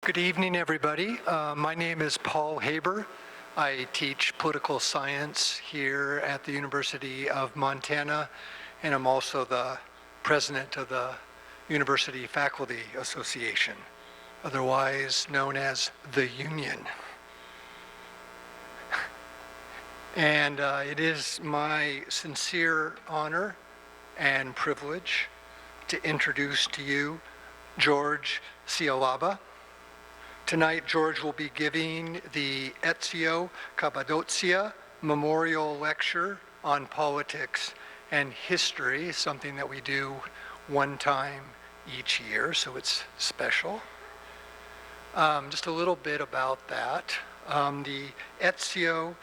Good evening, everybody. My name is Paul Haber. I teach political science here at the University of Montana, and I'm also the president of the University Faculty Association, otherwise known as the Union. And it is my sincere honor and privilege to introduce to you George Scialabba. Tonight, George will be giving the Ezio Cappadocia Memorial Lecture on Politics and History, something that we do one time each year, so it's special. Just a little bit about that. The Ezio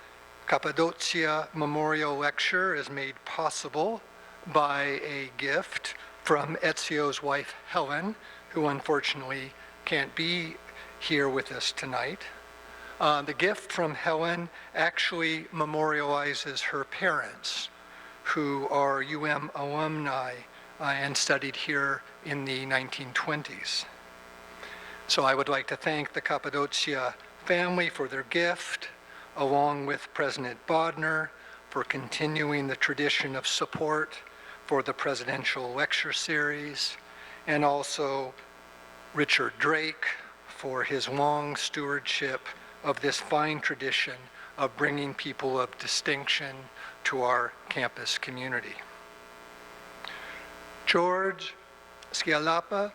Cappadocia Memorial Lecture is made possible by a gift from Ezio's wife, Helen, who unfortunately can't be here with us tonight. The gift from Helen actually memorializes her parents, who are alumni and studied here in the 1920s. So I would like to thank the Cappadocia family for their gift, along with President Bodner for continuing the tradition of support for the presidential lecture series, and also Richard Drake for his long stewardship of this fine tradition of bringing people of distinction to our campus community. George Scialabba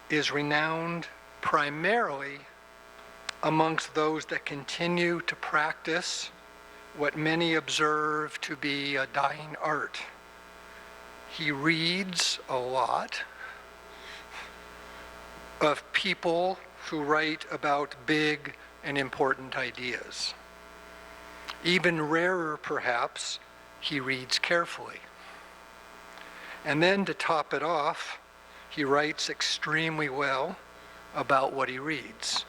is renowned primarily amongst those that continue to practice what many observe to be a dying art. He reads a lot of people who write about big and important ideas. Even rarer, perhaps, he reads carefully. And then to top it off, he writes extremely well about what he reads.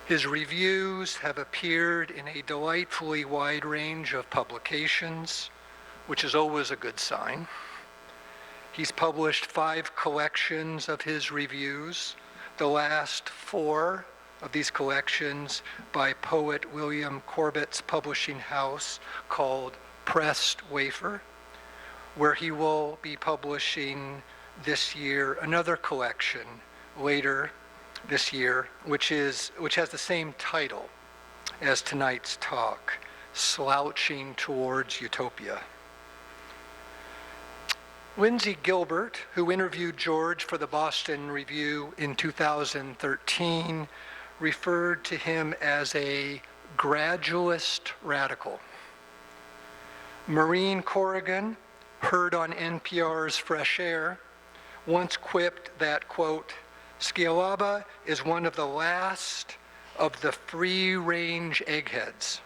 His reviews have appeared in a delightfully wide range of publications, which is always a good sign. He's published 5 collections of his reviews, the last 4 of these collections by poet William Corbett's publishing house called Pressed Wafer, where he will be publishing this year another collection later this year, which has the same title as tonight's talk, Slouching Towards Utopia. Lindsay Gilbert, who interviewed George for the Boston Review in 2013, referred to him as a gradualist radical. Maureen Corrigan, heard on NPR's Fresh Air, once quipped that, quote, Scialabba is one of the last of the free-range eggheads,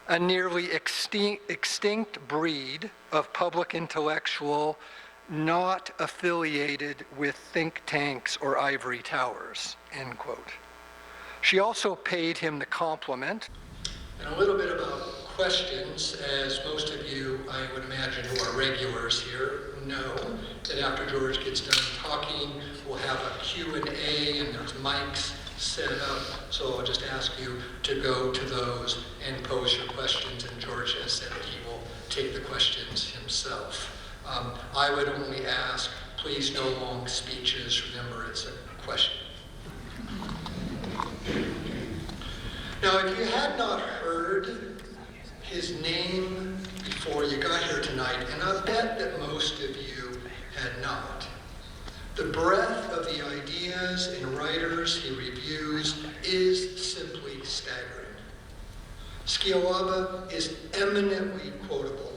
a nearly extinct breed of public intellectual not affiliated with think tanks or ivory towers, end quote. She also paid him the compliment. And a little bit about questions, as most of you, I would imagine, who are regulars here know that after George gets done talking, we'll have a Q&A and there's mics set up, so I'll just ask you to go to those and pose your questions, and George has said that he will take the questions himself. I would only ask, please no long speeches, remember it's a question. Now, if you had not heard his name before you got here tonight, and I bet that most of you had not, the breadth of the ideas and writers he reviews is simply staggering. Scialabba is eminently quotable,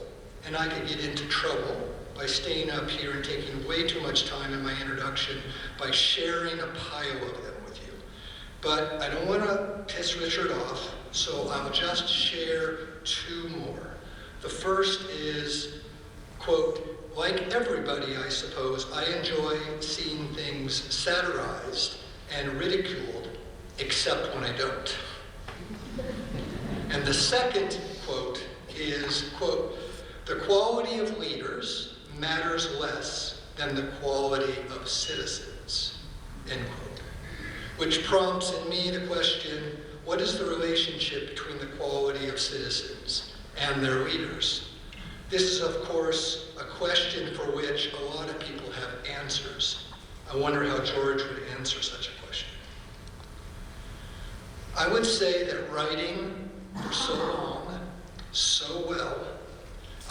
and I could get into trouble by staying up here and taking way too much time in my introduction by sharing a pile of them with you. But I don't want to piss Richard off, so I'll just share 2 more. The first is, quote, like everybody, I suppose, I enjoy seeing things satirized and ridiculed, except when I don't. And the second quote is, quote, the quality of leaders matters less than the quality of citizens. end quote. Which prompts in me the question, what is the relationship between the quality of citizens and their leaders? This is, of course, a question for which a lot of people have answers. I wonder how George would answer such a question. I would say that writing for so long, so well,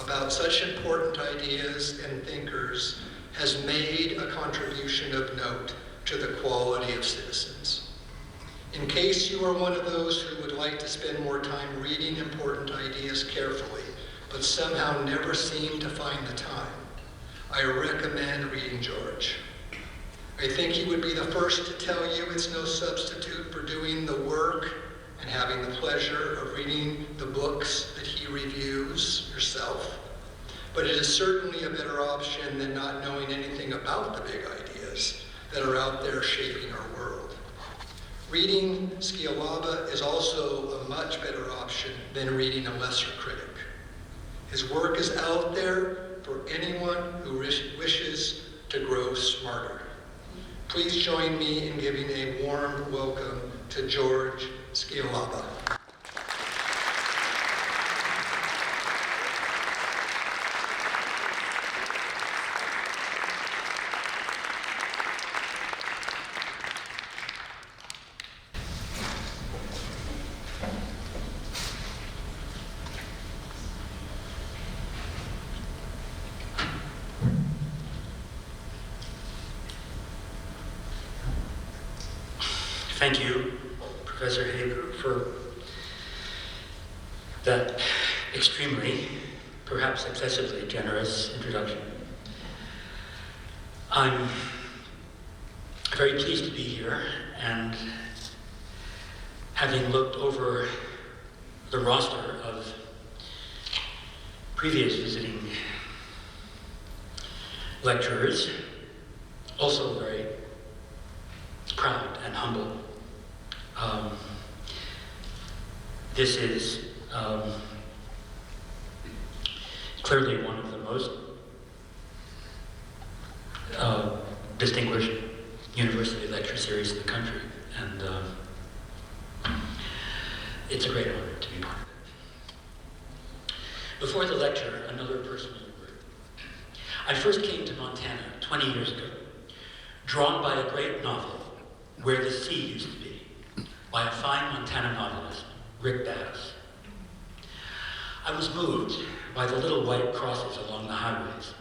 about such important ideas and thinkers has made a contribution of note to the quality of citizens. In case you are one of those who would like to spend more time reading important ideas carefully, but somehow never seem to find the time, I recommend reading George. I think he would be the first to tell you it's no substitute for doing the work and having the pleasure of reading the books that he reviews yourself. But it is certainly a better option than not knowing anything about the big ideas that are out there shaping our world. Reading Scialabba is also a much better option than reading a lesser critic. His work is out there for anyone who wishes to grow smarter. Please join me in giving a warm welcome to George Scialabba. Thank you, Professor Hager, for that extremely, perhaps excessively generous introduction. I'm very pleased to be here, and having looked over the roster of previous visiting lecturers, also very proud and humble. This is clearly one of the most distinguished university lecture series in the country, and it's a great honor to be part of it. Before the lecture, another personal word. I first came to Montana 20 years ago, drawn by a great novel, Where the Sea Used to Be, by a fine Montana novelist, Rick Bass. I was moved by the little white crosses along the highways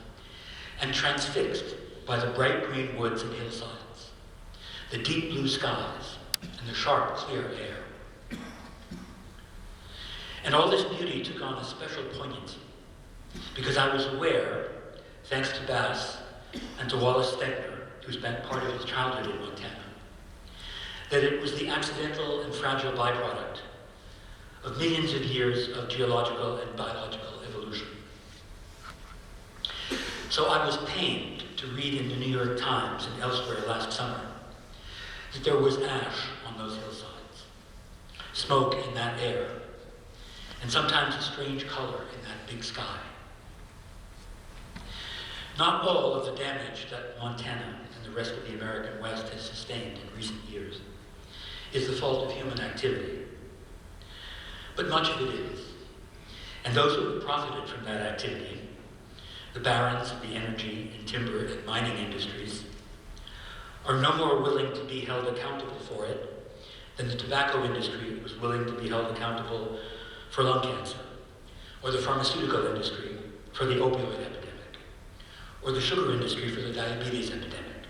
and transfixed by the bright green woods and hillsides, the deep blue skies, and the sharp, clear air. And all this beauty took on a special poignancy because I was aware, thanks to Bass and to Wallace Stegner, who spent part of his childhood in Montana, that it was the accidental and fragile byproduct of millions of years of geological and biological evolution. So I was pained to read in the New York Times and elsewhere last summer that there was ash on those hillsides, smoke in that air, and sometimes a strange color in that big sky. Not all of the damage that Montana and the rest of the American West has sustained in recent years is the fault of human activity. But much of it is. And those who have profited from that activity, the barons of the energy and timber and mining industries, are no more willing to be held accountable for it than the tobacco industry was willing to be held accountable for lung cancer, or the pharmaceutical industry for the opioid epidemic, or the sugar industry for the diabetes epidemic,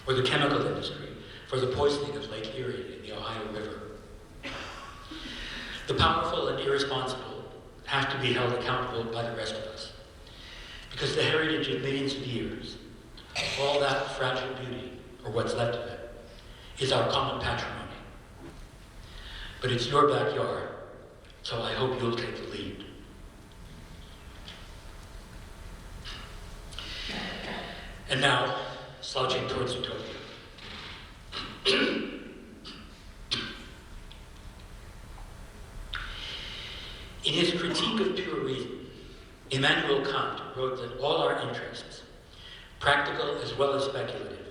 or the chemical industry for the poisoning of Lake Erie in the Ohio River. The powerful and irresponsible have to be held accountable by the rest of us, because the heritage of millions of years, all that fragile beauty, or what's left of it, is our common patrimony. But it's your backyard, so I hope you'll take the lead. And now, slouching towards Utopia. In his critique of pure reason, Immanuel Kant wrote that all our interests, practical as well as speculative,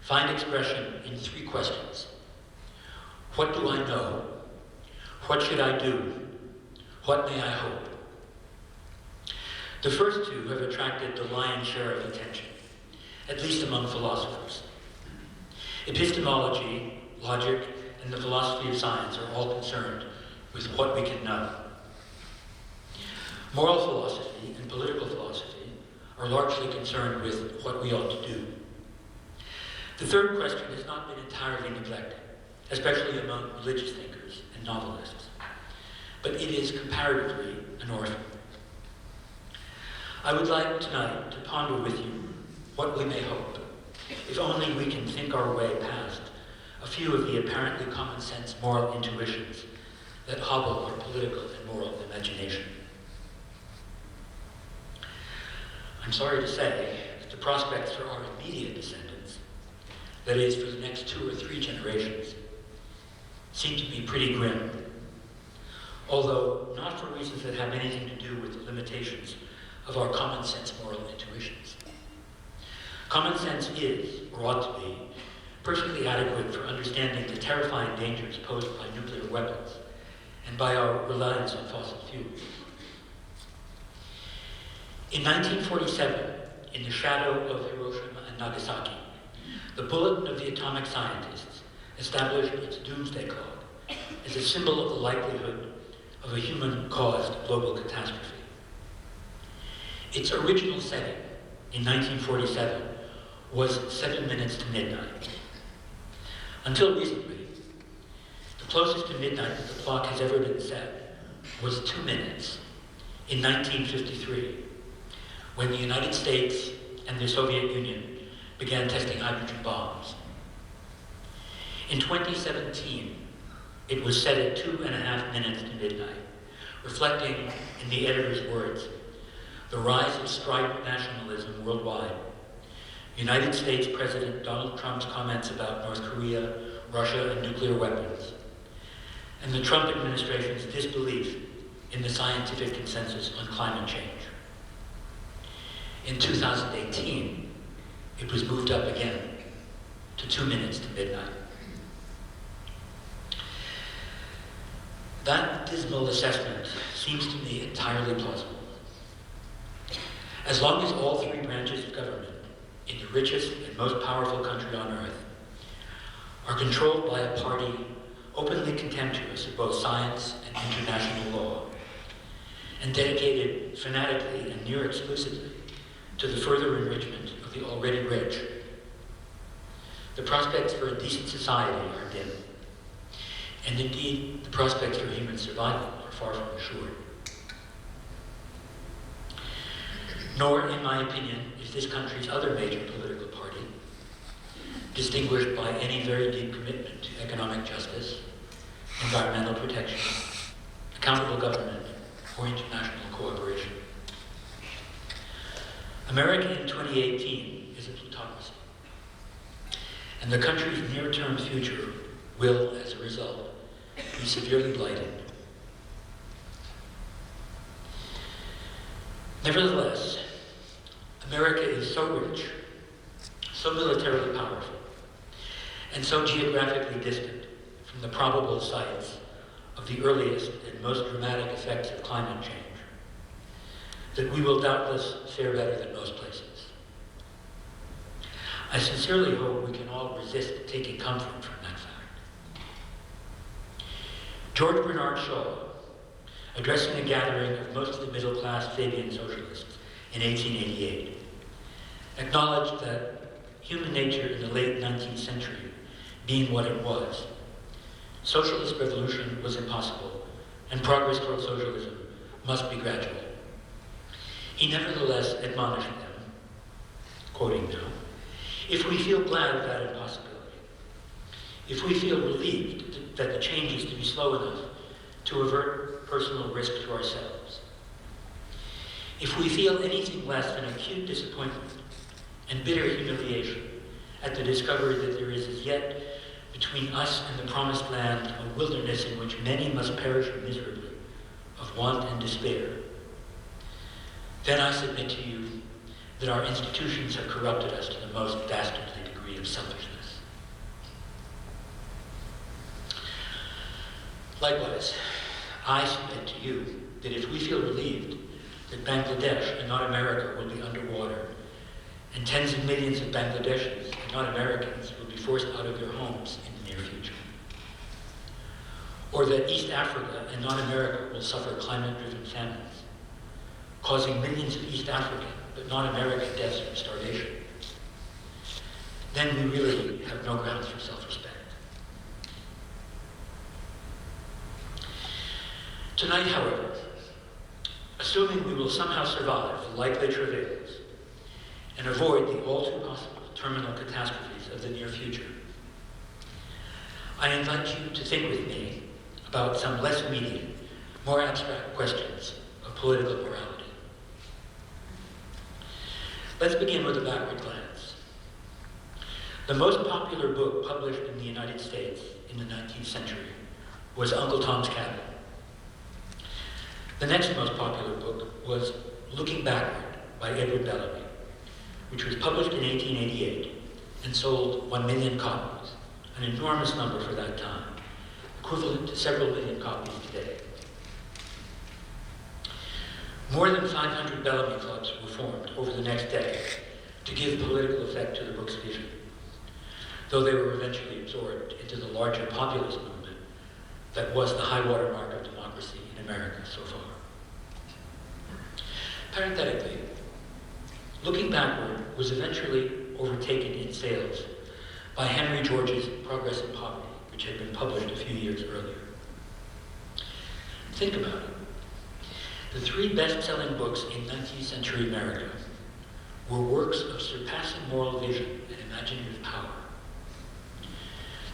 find expression in three questions. What do I know? What should I do? What may I hope? The first two have attracted the lion's share of attention, at least among philosophers. Epistemology, logic, and the philosophy of science are all concerned with what we can know. Moral philosophy and political philosophy are largely concerned with what we ought to do. The third question has not been entirely neglected, especially among religious thinkers and novelists, but it is comparatively an orphan. I would like tonight to ponder with you what we may hope, if only we can think our way past a few of the apparently common sense moral intuitions that hobble our political and moral imagination. I'm sorry to say that the prospects for our immediate descendants, that is, for the next 2 or 3 generations, seem to be pretty grim, although not for reasons that have anything to do with the limitations of our common sense moral intuitions. Common sense is, or ought to be, perfectly adequate for understanding the terrifying dangers posed by nuclear weapons and by our reliance on fossil fuels. In 1947, in the shadow of Hiroshima and Nagasaki, the Bulletin of the Atomic Scientists established its doomsday clock as a symbol of the likelihood of a human-caused global catastrophe. Its original setting, in 1947, was 7 minutes to midnight. Until recently, the closest to midnight that the clock has ever been set was 2 minutes in 1953, when the United States and the Soviet Union began testing hydrogen bombs. In 2017, it was set at 2.5 minutes to midnight, reflecting, in the editor's words, the rise of strident nationalism worldwide, United States President Donald Trump's comments about North Korea, Russia, and nuclear weapons, and the Trump administration's disbelief in the scientific consensus on climate change. In 2018, it was moved up again to 2 minutes to midnight. That dismal assessment seems to me entirely plausible. As long as all 3 branches of government in the richest and most powerful country on earth are controlled by a party openly contemptuous of both science and international law, and dedicated fanatically and near exclusively to the further enrichment of the already rich, the prospects for a decent society are dim, and indeed the prospects for human survival are far from assured. Nor, in my opinion, is this country's other major political party, distinguished by any very deep commitment to economic justice, environmental protection, accountable government, or international cooperation. America in 2018 is a plutocracy, and the country's near-term future will, as a result, be severely blighted. Nevertheless, America is so rich, so militarily powerful, and so geographically distant from the probable sites of the earliest and most dramatic effects of climate change, that we will doubtless fare better than most places. I sincerely hope we can all resist taking comfort from that fact. George Bernard Shaw, addressing a gathering of mostly middle-class Fabian socialists in 1888, acknowledged that human nature in the late 19th century being what it was, socialist revolution was impossible, and progress toward socialism must be gradual. He nevertheless admonished them, quoting now, "If we feel glad of that impossibility, if we feel relieved that the change is to be slow enough to avert personal risk to ourselves, if we feel anything less than acute disappointment and bitter humiliation at the discovery that there is as yet between us and the promised land a wilderness in which many must perish miserably of want and despair, then I submit to you that our institutions have corrupted us to the most dastardly degree. degree of selfishness. Likewise, I submit to you that if we feel relieved that Bangladesh and not America will be underwater, and tens of millions of Bangladeshis and not Americans will be forced out of their homes in the near future, or that East Africa and not America will suffer climate-driven famines, causing millions of East African but not American deaths from starvation, then we really have no grounds for self-respect. Tonight, however, assuming we will somehow survive the likely travails and avoid the all too possible terminal catastrophes of the near future, I invite you to think with me about some less immediate, more abstract questions of political morality. Let's begin with a backward glance. The most popular book published in the United States in the 19th century was Uncle Tom's Cabin. The next most popular book was Looking Backward by Edward Bellamy, which was published in 1888 and sold 1 million copies, an enormous number for that time, equivalent to several million copies today. More than 500 Bellamy clubs were formed over the next decade to give political effect to the book's vision, though they were eventually absorbed into the larger populist movement that was the high water mark of democracy in America so far. Parenthetically, Looking Backward was eventually overtaken in sales by Henry George's Progress in Poverty, which had been published a few years earlier. Think about it. The 3 best-selling books in 19th century America were works of surpassing moral vision and imaginative power.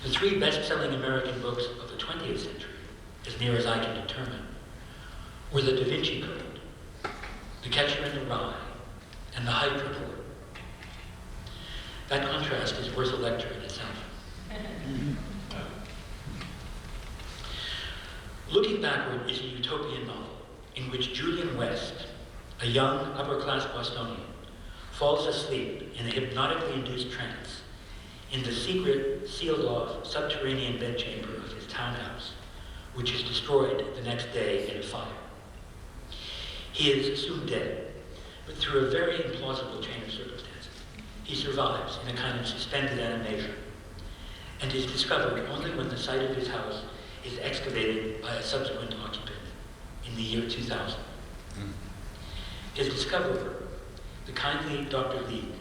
The 3 best-selling American books of the 20th century, as near as I can determine, were The Da Vinci Code, The Catcher in the Rye, and The Hyde Report. That contrast is worth a lecture in itself. Looking Backward is a utopian novel in which Julian West, a young upper-class Bostonian, falls asleep in a hypnotically induced trance in the secret, sealed-off, subterranean bedchamber of his townhouse, which is destroyed the next day in a fire. He is assumed dead, but through a very implausible chain of circumstances, he survives in a kind of suspended animation and is discovered only when the site of his house is excavated by a subsequent occupant in the year 2000. His discoverer, the kindly Dr. Lee,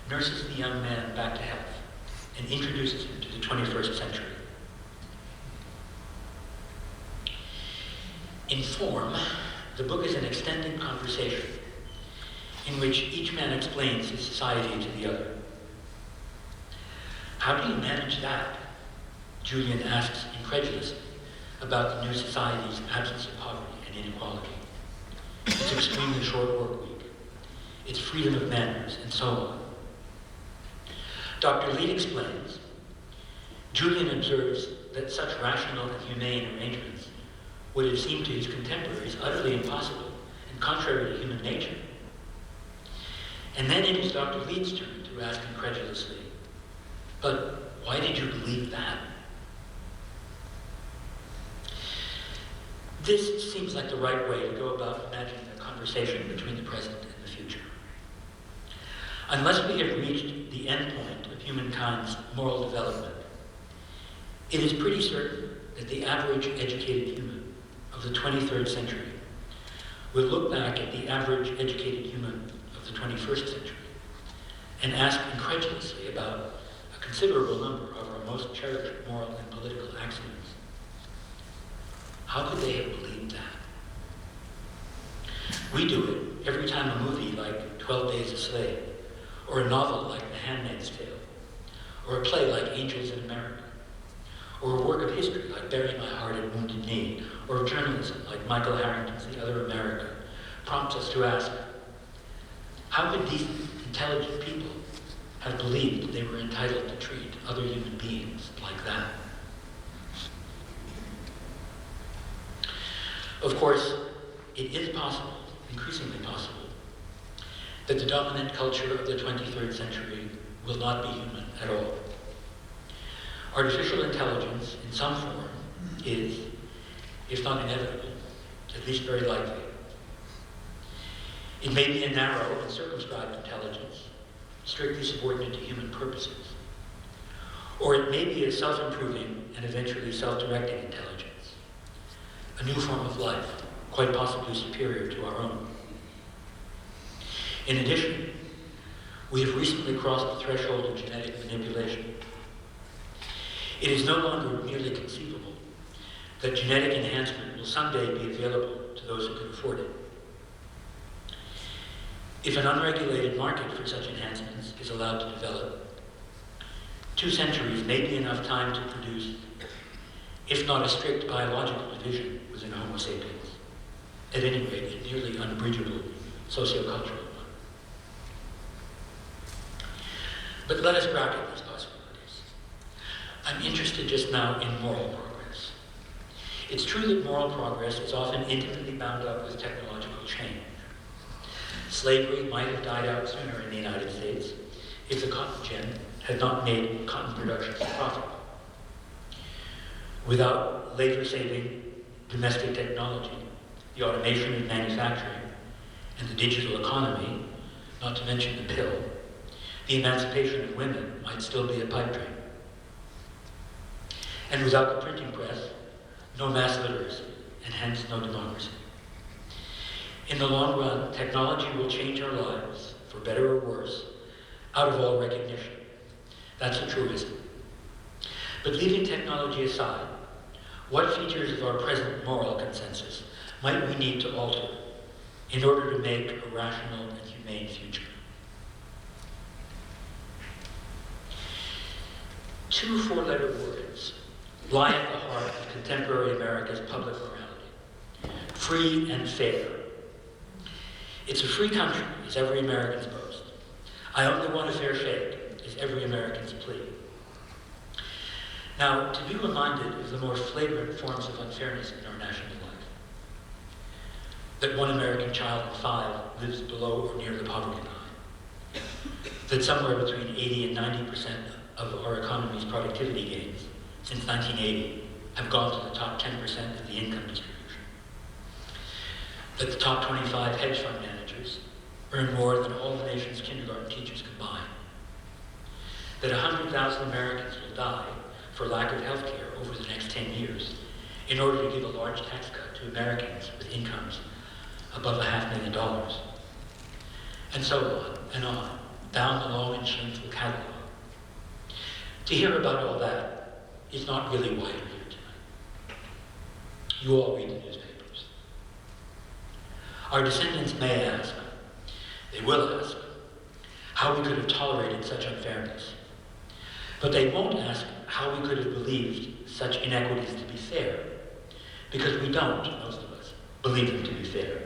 nurses the young man back to health and introduces him to the 21st century. In form, the book is an extended conversation in which each man explains his society to the other. How do you manage that? Julian asks incredulously about the new society's absence of poverty and inequality, its extremely short work week, its freedom of manners, and so on. Dr. Lead explains, Julian observes that such rational and humane arrangements would have seemed to his contemporaries utterly impossible and contrary to human nature. And then it is Dr. Lead's turn to ask incredulously, but why did you believe that? This seems like the right way to go about imagining a conversation between the present and the future. Unless we have reached the end point of humankind's moral development, it is pretty certain that the average educated human of the 23rd century will look back at the average educated human of the 21st century and ask incredulously about a considerable number of our most cherished moral and political axioms. How could they have believed that? We do it every time a movie like 12 Days a Slave, or a novel like The Handmaid's Tale, or a play like Angels in America, or a work of history like Bury My Heart at Wounded Knee, or journalism like Michael Harrington's The Other America, prompts us to ask, how could decent, intelligent people have believed they were entitled to treat other human beings like that? Of course, it is possible, increasingly possible, that the dominant culture of the 23rd century will not be human at all. Artificial intelligence, in some form, is, if not inevitable, at least very likely. It may be a narrow and circumscribed intelligence, strictly subordinate to human purposes. Or it may be a self-improving and eventually self-directing intelligence, a new form of life, quite possibly superior to our own. In addition, we have recently crossed the threshold of genetic manipulation. It is no longer merely conceivable that genetic enhancement will someday be available to those who can afford it. If an unregulated market for such enhancements is allowed to develop, 2 centuries may be enough time to produce, if not a strict biological division within Homo sapiens, at any rate a nearly unbridgeable sociocultural one. But let us bracket these possibilities. I'm interested just now in moral progress. It's true that moral progress is often intimately bound up with technological change. Slavery might have died out sooner in the United States if the cotton gin had not made cotton production profitable. Without labor-saving domestic technology, the automation of manufacturing, and the digital economy, not to mention the pill, the emancipation of women might still be a pipe dream. And without the printing press, no mass literacy, and hence no democracy. In the long run, technology will change our lives, for better or worse, out of all recognition. That's a truism. But leaving technology aside, what features of our present moral consensus might we need to alter in order to make a rational and humane future? 2 4-letter words lie at the heart of contemporary America's public morality: free and fair. It's a free country, is every American's boast. I only want a fair shake, is every American's plea. Now, to be reminded of the more flagrant forms of unfairness in our national life, that 1 American child in 5 lives below or near the poverty line, that somewhere between 80 and 90% of our economy's productivity gains since 1980 have gone to the top 10% of the income distribution, that the top 25 hedge fund managers earn more than all the nation's kindergarten teachers combined, that 100,000 Americans will die for lack of health care over the next 10 years in order to give a large tax cut to Americans with incomes above $500,000, and so on, down the long and shameful catalog. To hear about all that is not really why you're here tonight. You all read the newspapers. Our descendants may ask, they will ask, how we could have tolerated such unfairness. But they won't ask how we could have believed such inequities to be fair, because we don't, most of us, believe them to be fair.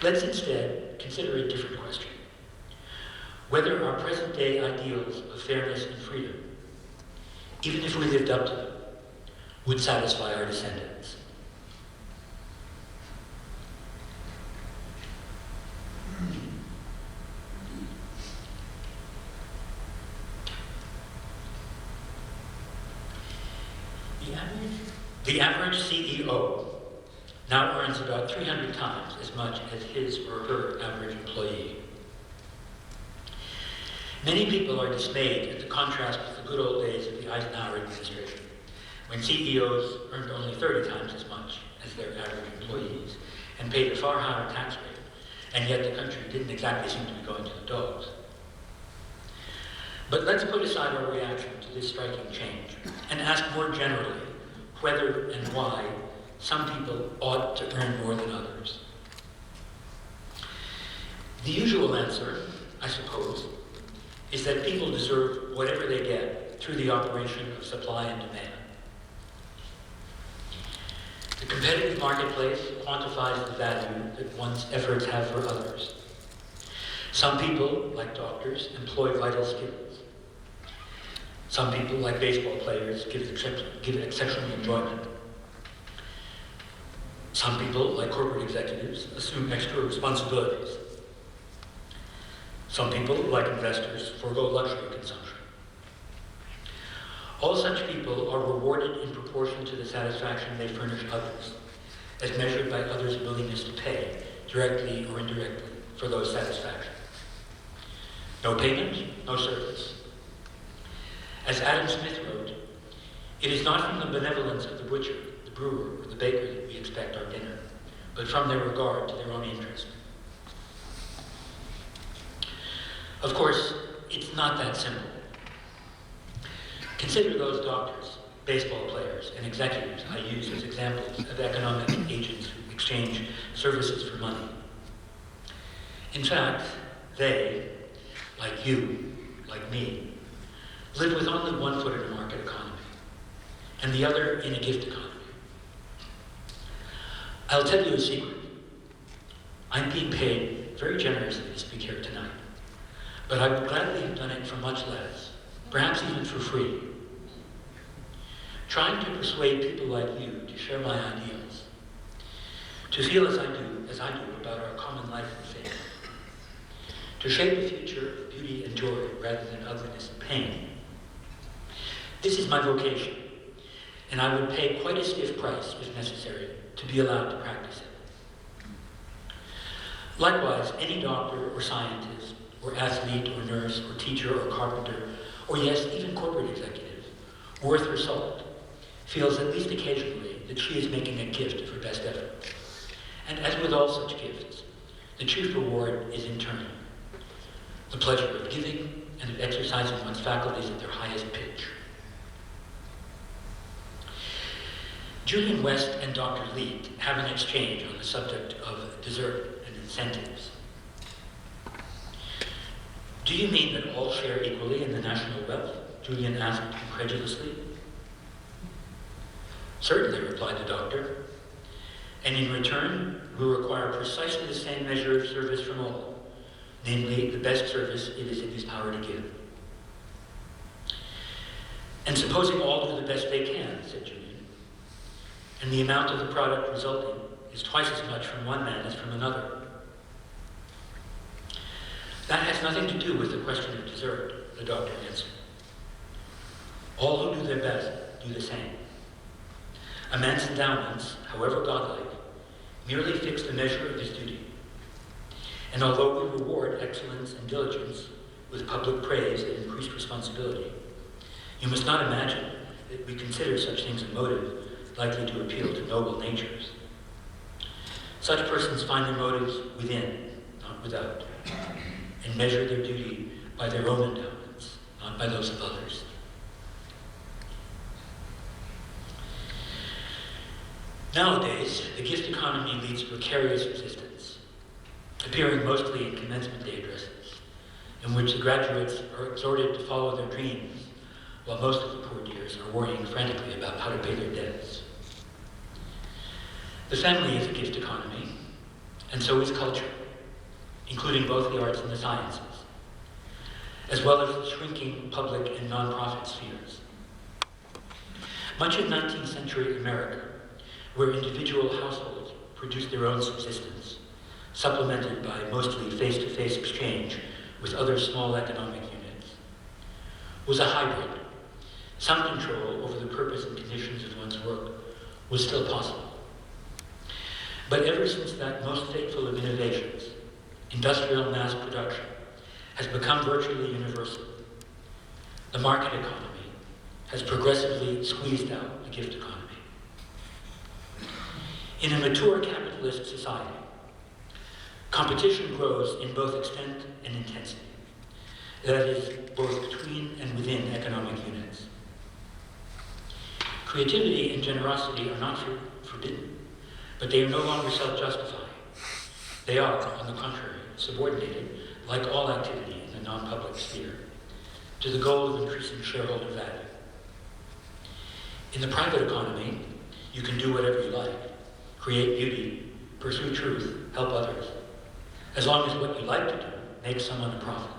Let's instead consider a different question: whether our present-day ideals of fairness and freedom, even if we lived up to them, would satisfy our descendants. The average CEO now earns about 300 times as much as his or her average employee. Many people are dismayed at the contrast with the good old days of the Eisenhower administration, when CEOs earned only 30 times as much as their average employees and paid a far higher tax rate, and yet the country didn't exactly seem to be going to the dogs. But let's put aside our reaction to this striking change and ask more generally whether and why some people ought to earn more than others. The usual answer, I suppose, is that people deserve whatever they get through the operation of supply and demand. The competitive marketplace quantifies the value that one's efforts have for others. Some people, like doctors, employ vital skills. Some people, like baseball players, give it exceptional enjoyment. Some people, like corporate executives, assume extra responsibilities. Some people, like investors, forego luxury consumption. All such people are rewarded in proportion to the satisfaction they furnish others, as measured by others' willingness to pay, directly or indirectly, for those satisfactions. No payment, no service. As Adam Smith wrote, it is not from the benevolence of the butcher, the brewer, or the baker that we expect our dinner, but from their regard to their own interest. Of course, it's not that simple. Consider those doctors, baseball players, and executives I use as examples of economic agents who exchange services for money. In fact, they, like you, like me, live with only one foot in a market economy, and the other in a gift economy. I'll tell you a secret. I'm being paid very generously to speak here tonight, but I would gladly have done it for much less, perhaps even for free. Trying to persuade people like you to share my ideals, to feel as I do about our common life and faith, to shape a future of beauty and joy rather than ugliness and pain. This is my vocation, and I would pay quite a stiff price, if necessary, to be allowed to practice it. Likewise, any doctor or scientist, or athlete or nurse or teacher or carpenter, or yes, even corporate executive, worth her salt, feels at least occasionally that she is making a gift of her best effort. And as with all such gifts, the chief reward is in turn the pleasure of giving and of exercising one's faculties at their highest pitch. Julian West and Dr. Leet have an exchange on the subject of dessert and incentives. Do you mean that all share equally in the national wealth? Julian asked incredulously. Certainly, replied the doctor. And in return, we require precisely the same measure of service from all, namely, the best service it is in his power to give. And supposing all do the best they can, said Julian, and the amount of the product resulting is twice as much from one man as from another. That has nothing to do with the question of dessert, the doctor answered. All who do their best do the same. A man's endowments, however godlike, merely fix the measure of his duty. And although we reward excellence and diligence with public praise and increased responsibility, you must not imagine that we consider such things a motive likely to appeal to noble natures. Such persons find their motives within, not without, and measure their duty by their own endowments, not by those of others. Nowadays, the gift economy leads precarious existence, appearing mostly in commencement day addresses, in which the graduates are exhorted to follow their dreams, while most of the poor dears are worrying frantically about how to pay their debts. The family is a gift economy, and so is culture, including both the arts and the sciences, as well as the shrinking public and non-profit spheres. Much of 19th century America, where individual households produced their own subsistence, supplemented by mostly face-to-face exchange with other small economic units, was a hybrid. Some control over the purpose and conditions of one's work was still possible. But ever since that most fateful of innovations, industrial mass production, has become virtually universal, the market economy has progressively squeezed out the gift economy. In a mature capitalist society, competition grows in both extent and intensity. That is, both between and within economic units. Creativity and generosity are not forbidden, but they are no longer self-justifying. They are, on the contrary, subordinated, like all activity in the non-public sphere, to the goal of increasing shareholder value. In the private economy, you can do whatever you like. Create beauty, pursue truth, help others, as long as what you like to do makes someone a profit.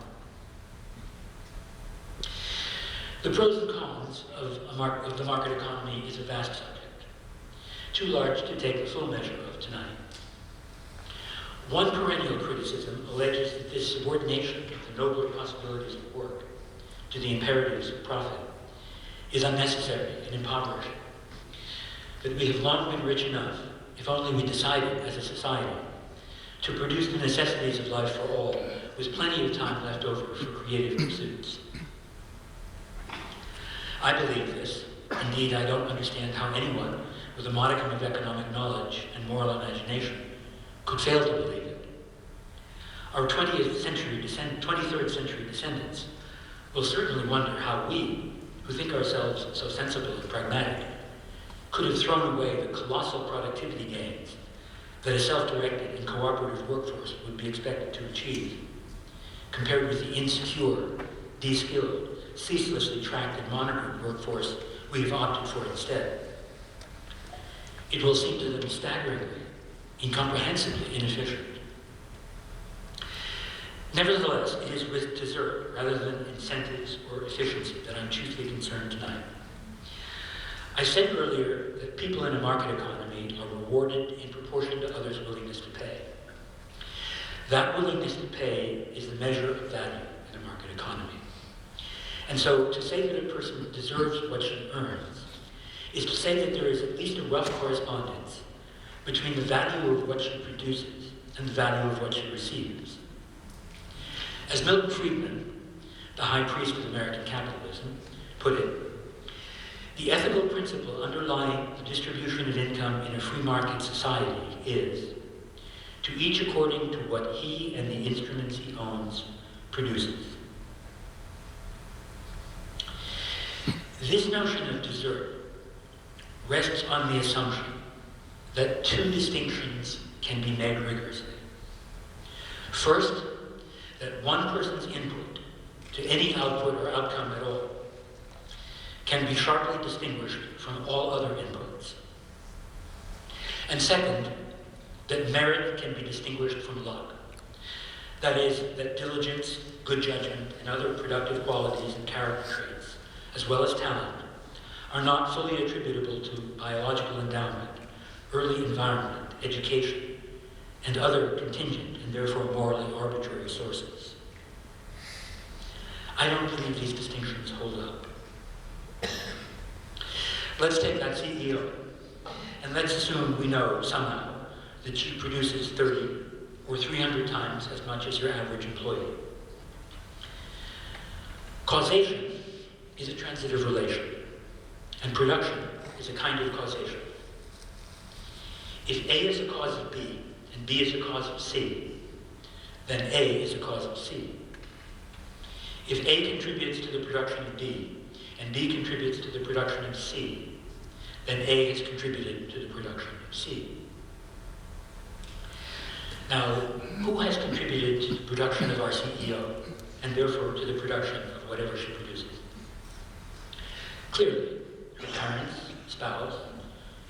The pros and cons of the market economy is a vast subject, too large to take the full measure of tonight. One perennial criticism alleges that this subordination of the nobler possibilities of work to the imperatives of profit is unnecessary and impoverishing. That we have long been rich enough, if only we decided as a society to produce the necessities of life for all, with plenty of time left over for creative pursuits. I believe this. Indeed, I don't understand how anyone with a modicum of economic knowledge and moral imagination could fail to believe it. Our 23rd century descendants will certainly wonder how we, who think ourselves so sensible and pragmatic, could have thrown away the colossal productivity gains that a self-directed and cooperative workforce would be expected to achieve, compared with the insecure, de-skilled, ceaselessly tracked and monitored workforce we have opted for instead. It will seem to them staggeringly, incomprehensibly inefficient. Nevertheless, it is with desert rather than incentives or efficiency that I'm chiefly concerned tonight. I said earlier that people in a market economy are rewarded in proportion to others' willingness to pay. That willingness to pay is the measure of value in a market economy. And so to say that a person deserves what she earns is to say that there is at least a rough correspondence between the value of what she produces and the value of what she receives. As Milton Friedman, the high priest of American capitalism, put it, the ethical principle underlying the distribution of income in a free market society is to each according to what he and the instruments he owns produces. This notion of desert rests on the assumption that two distinctions can be made rigorously. First, that one person's input to any output or outcome at all can be sharply distinguished from all other inputs. And second, that merit can be distinguished from luck. That is, that diligence, good judgment, and other productive qualities and character traits, as well as talent, are not fully attributable to biological endowment, early environment, education, and other contingent and therefore morally arbitrary sources. I don't believe these distinctions hold up. Let's take that CEO, and let's assume we know somehow that she produces 30 or 300 times as much as your average employee. Causation is a transitive relation, and production is a kind of causation. If A is a cause of B, and B is a cause of C, then A is a cause of C. If A contributes to the production of B, and B contributes to the production of C, then A has contributed to the production of C. Now, who has contributed to the production of our CEO, and therefore to the production of whatever she produces? Clearly, her parents, spouse,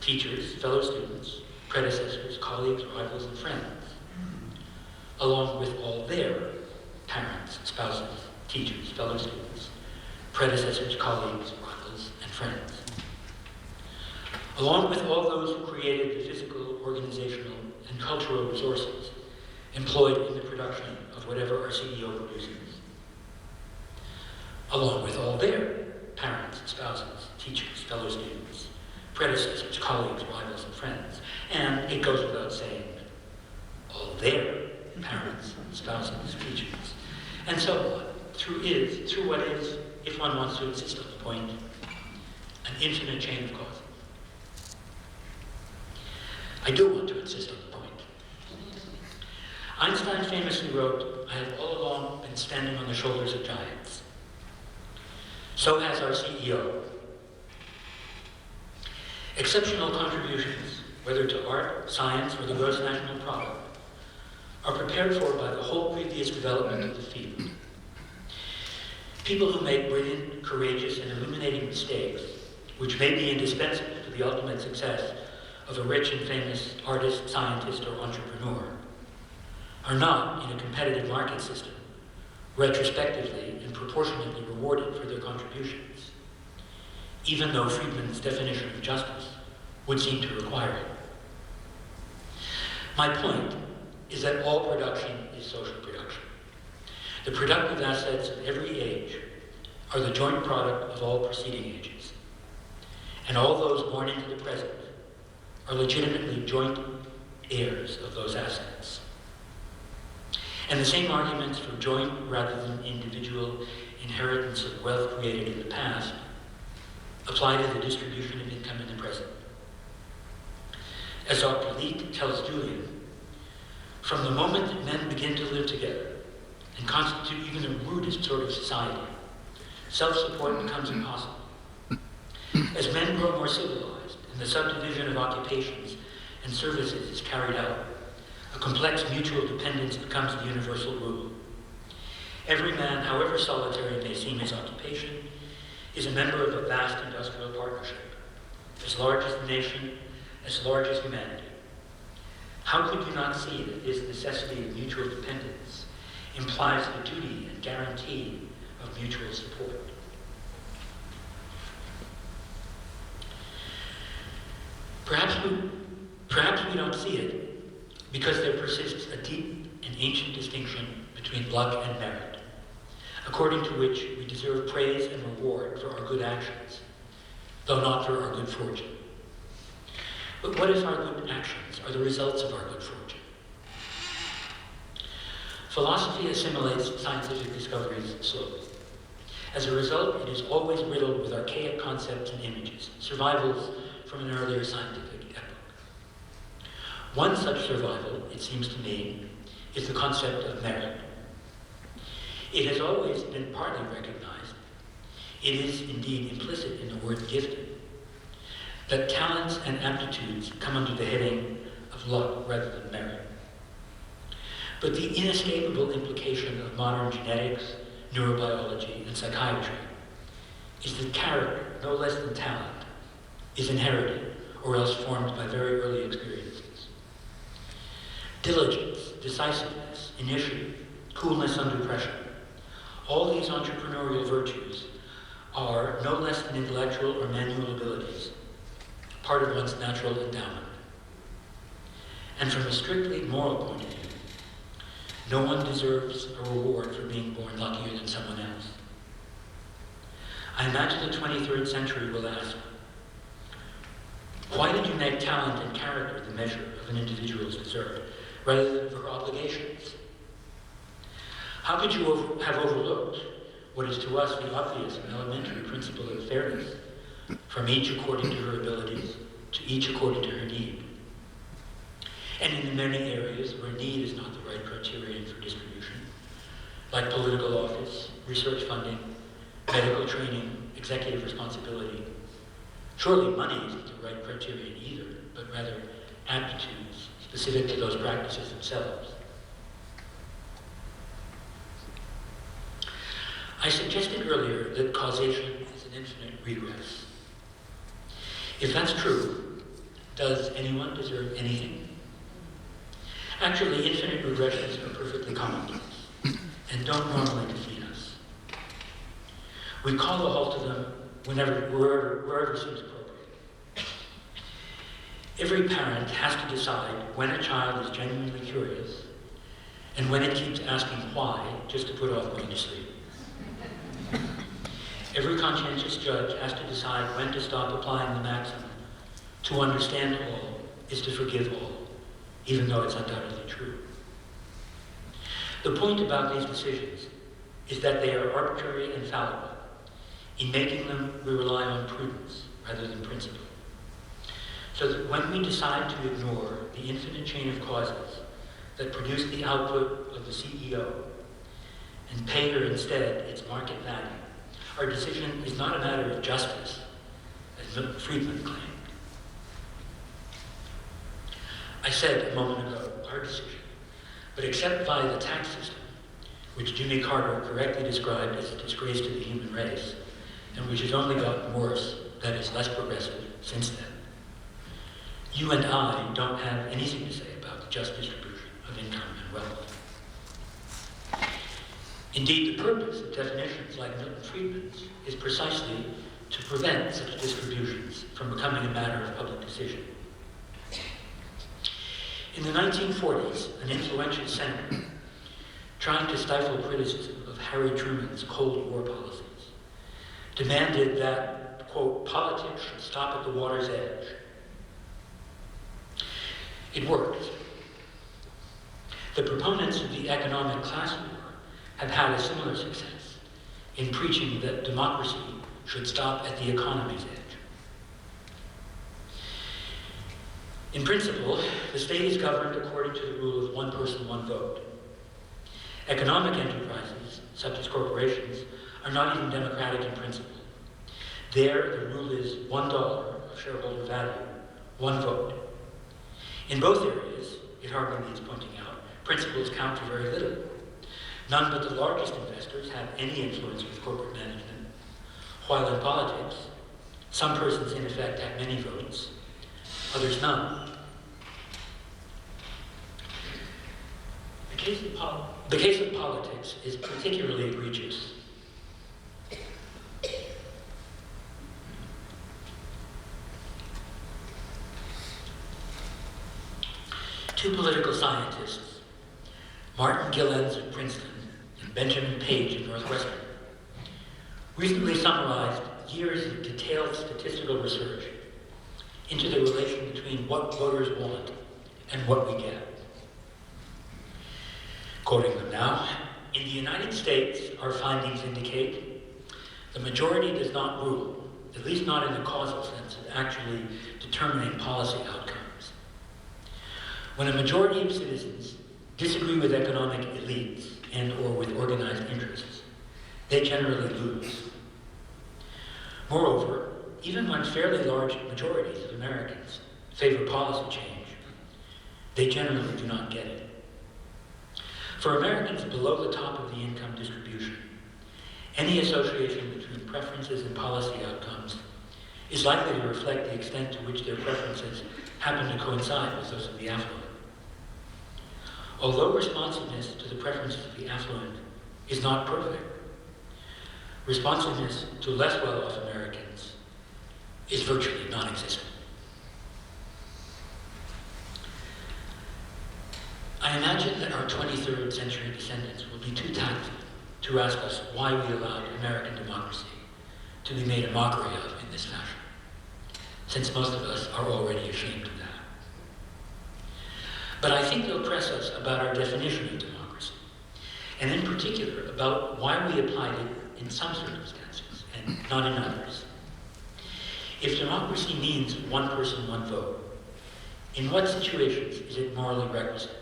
teachers, fellow students, predecessors, colleagues, rivals, and friends, along with all their parents, spouses, teachers, fellow students, predecessors, colleagues, rivals, and friends. Along with all those who created the physical, organizational, and cultural resources employed in the production of whatever our CEO produces. Along with all their parents, spouses, teachers, fellow students, predecessors, colleagues, rivals, and friends. And it goes without saying, all their parents, spouses, teachers, and so on, through what is, if one wants to insist on the point, an infinite chain of causes. I do want to insist on the point. Einstein famously wrote, "I have all along been standing on the shoulders of giants." So has our CEO. Exceptional contributions, whether to art, science, or the gross national product, are prepared for by the whole previous development of the field. People who make brilliant, courageous, and illuminating mistakes, which may be indispensable to the ultimate success of a rich and famous artist, scientist, or entrepreneur, are not, in a competitive market system, retrospectively and proportionately rewarded for their contributions, even though Friedman's definition of justice would seem to require it. My point is that all production is social production. The productive assets of every age are the joint product of all preceding ages. And all those born into the present are legitimately joint heirs of those assets. And the same arguments for joint rather than individual inheritance of wealth created in the past apply to the distribution of income in the present. As Dr. Leake tells Julian, from the moment that men begin to live together and constitute even the rudest sort of society, self-support becomes impossible. As men grow more civilized and the subdivision of occupations and services is carried out, a complex mutual dependence becomes the universal rule. Every man, however solitary may seem his occupation, is a member of a vast industrial partnership, as large as the nation, as large as humanity. How could you not see that this necessity of mutual dependence implies the duty and guarantee of mutual support? Perhaps we don't see it because there persists a deep and ancient distinction between luck and merit, according to which we deserve praise and reward for our good actions, though not for our good fortune. But what if our good actions are the results of our good fortune? Philosophy assimilates scientific discoveries slowly. As a result, it is always riddled with archaic concepts and images, survivals from an earlier scientific epoch. One such survival, it seems to me, is the concept of merit. It has always been partly recognized. It is indeed implicit in the word gifted, that talents and aptitudes come under the heading of luck rather than merit. But the inescapable implication of modern genetics, neurobiology, and psychiatry is that character, no less than talent, is inherited or else formed by very early experiences. Diligence, decisiveness, initiative, coolness under pressure, all these entrepreneurial virtues are no less than intellectual or manual abilities, part of one's natural endowment. And from a strictly moral point of view, no one deserves a reward for being born luckier than someone else. I imagine the 23rd century will ask, why did you make talent and character the measure of an individual's desert, rather than for obligations? How could you have overlooked what is to us the obvious and elementary principle of fairness, from each according to her abilities, to each according to her need? And in the many areas where need is not the right criterion for distribution, like political office, research funding, medical training, executive responsibility, surely money isn't the right criterion either, but rather aptitudes specific to those practices themselves. I suggested earlier that causation is an infinite regress. If that's true, does anyone deserve anything? Actually, infinite regressions are perfectly commonplace and don't normally defeat us. We call a halt to them wherever seems appropriate. Every parent has to decide when a child is genuinely curious and when it keeps asking why just to put off going to sleep. Every conscientious judge has to decide when to stop applying the maxim, to understand all is to forgive all, even though it's undoubtedly true. The point about these decisions is that they are arbitrary and fallible. In making them, we rely on prudence rather than principle. So that when we decide to ignore the infinite chain of causes that produce the output of the CEO and pay her instead its market value, our decision is not a matter of justice, as Milton Friedman claimed. I said a moment ago, our decision, but except via the tax system, which Jimmy Carter correctly described as a disgrace to the human race, and which has only gotten worse, that is less progressive, since then. You and I don't have anything to say about the just distribution of income and wealth. Indeed, the purpose of definitions like Milton Friedman's is precisely to prevent such distributions from becoming a matter of public decision. In the 1940s, an influential senator, trying to stifle criticism of Harry Truman's Cold War policies, demanded that, quote, politics should stop at the water's edge. It worked. The proponents of the economic class war have had a similar success in preaching that democracy should stop at the economy's edge. In principle, the state is governed according to the rule of one person, one vote. Economic enterprises, such as corporations, are not even democratic in principle. There, the rule is $1 of shareholder value, one vote. In both areas, it hardly needs pointing out, principles count for very little. None but the largest investors have any influence with corporate management, while in politics, some persons in effect have many votes, others none. The case of politics is particularly egregious. Two political scientists, Martin Gilens of Princeton and Benjamin Page of Northwestern, recently summarized years of detailed statistical research into the relation between what voters want and what we get. Quoting them now, in the United States, our findings indicate the majority does not rule, at least not in the causal sense of actually determining policy outcomes. When a majority of citizens disagree with economic elites and or with organized interests, they generally lose. Moreover, even when fairly large majorities of Americans favor policy change, they generally do not get it. For Americans below the top of the income distribution, any association between preferences and policy outcomes is likely to reflect the extent to which their preferences happen to coincide with those of the affluent. Although responsiveness to the preferences of the affluent is not perfect, responsiveness to less well-off Americans is virtually non-existent. I imagine that our 23rd century descendants will be too tactful to ask us why we allowed American democracy to be made a mockery of in this fashion, since most of us are already ashamed of that. But I think they'll press us about our definition of democracy, and in particular about why we applied it in some circumstances and not in others. If democracy means one person, one vote, in what situations is it morally requisite?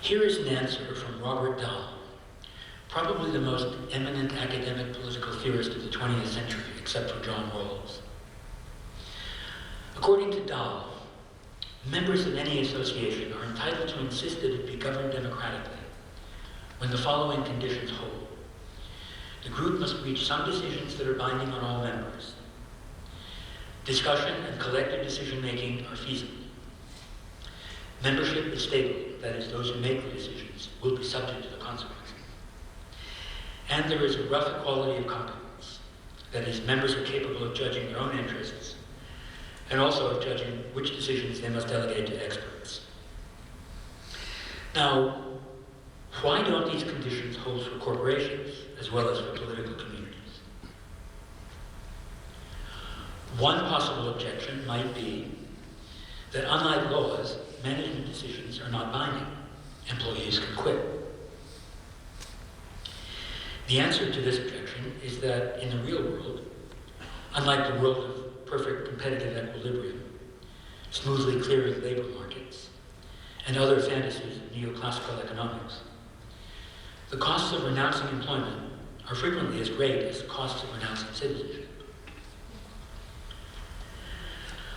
Here is an answer from Robert Dahl, probably the most eminent academic political theorist of the 20th century, except for John Rawls. According to Dahl, members of any association are entitled to insist that it be governed democratically when the following conditions hold. The group must reach some decisions that are binding on all members. Discussion and collective decision-making are feasible. Membership is stable, that is, those who make the decisions will be subject to the consequences. And there is a rough equality of competence, that is, members are capable of judging their own interests and also of judging which decisions they must delegate to experts. Now, why don't these conditions hold for corporations as well as for political communities? One possible objection might be that unlike laws, management decisions are not binding. Employees can quit. The answer to this objection is that in the real world, unlike the world of perfect competitive equilibrium, smoothly clearing labor markets, and other fantasies of neoclassical economics, the costs of renouncing employment are frequently as great as the costs of renouncing citizenship.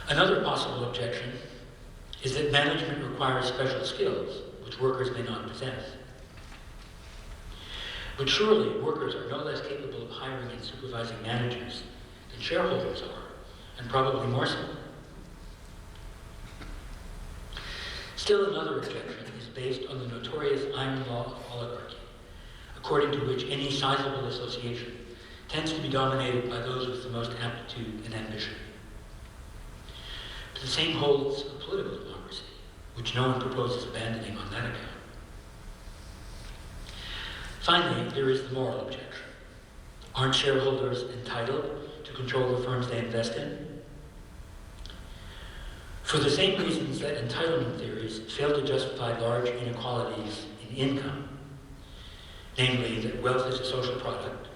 Another possible objection is that management requires special skills which workers may not possess. But surely workers are no less capable of hiring and supervising managers than shareholders are, and probably more so. Still another objection is based on the notorious iron law of oligarchy, according to which any sizable association tends to be dominated by those with the most aptitude and ambition. But the same holds of political democracy, which no one proposes abandoning on that account. Finally, there is the moral objection. Aren't shareholders entitled to control the firms they invest in? For the same reasons that entitlement theories fail to justify large inequalities in income, namely that wealth is a social product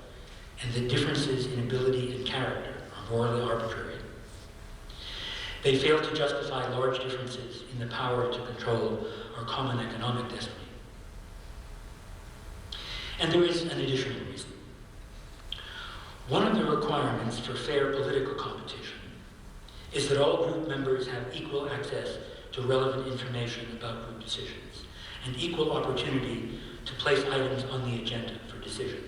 and that differences in ability and character are morally arbitrary, they fail to justify large differences in the power to control our common economic destiny. And there is an additional reason. One of the requirements for fair political competition is that all group members have equal access to relevant information about group decisions and equal opportunity to place items on the agenda for decision.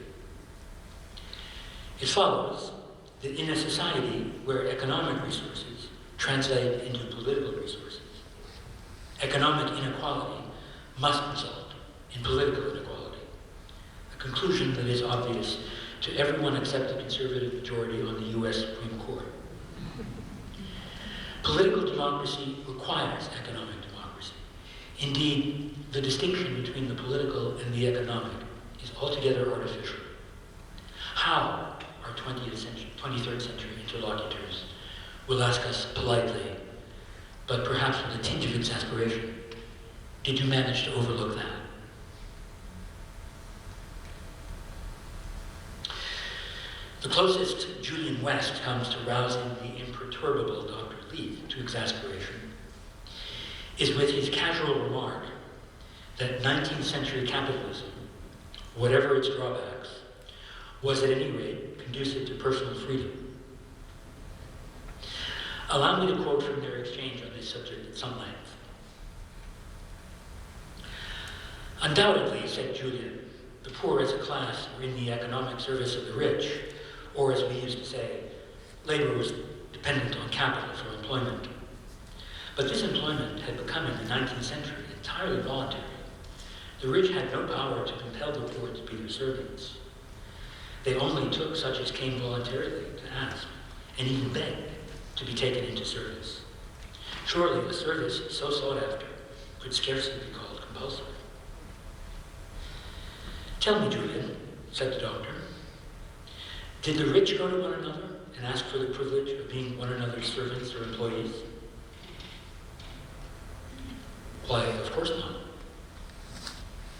It follows that in a society where economic resources translate into political resources, economic inequality must result in political inequality, a conclusion that is obvious to everyone except the conservative majority on the US Supreme Court. Political democracy requires economic democracy. Indeed, the distinction between the political and the economic is altogether artificial. How our 23rd century interlocutors will ask us politely, but perhaps with a tinge of exasperation, did you manage to overlook that? The closest Julian West comes to rousing the imperturbable Dr. Leith to exasperation is with his casual remark that 19th century capitalism, whatever its drawbacks, was at any rate conducive to personal freedom. Allow me to quote from their exchange on this subject at some length. Undoubtedly, said Julian, the poor as a class were in the economic service of the rich, or as we used to say, labor was dependent on capital for employment. But this employment had become in the 19th century entirely voluntary. The rich had no power to compel the poor to be their servants. They only took such as came voluntarily to ask, and even begged, to be taken into service. Surely a service so sought after could scarcely be called compulsory. Tell me, Julian, said the doctor, did the rich go to one another and ask for the privilege of being one another's servants or employees? Why, of course not.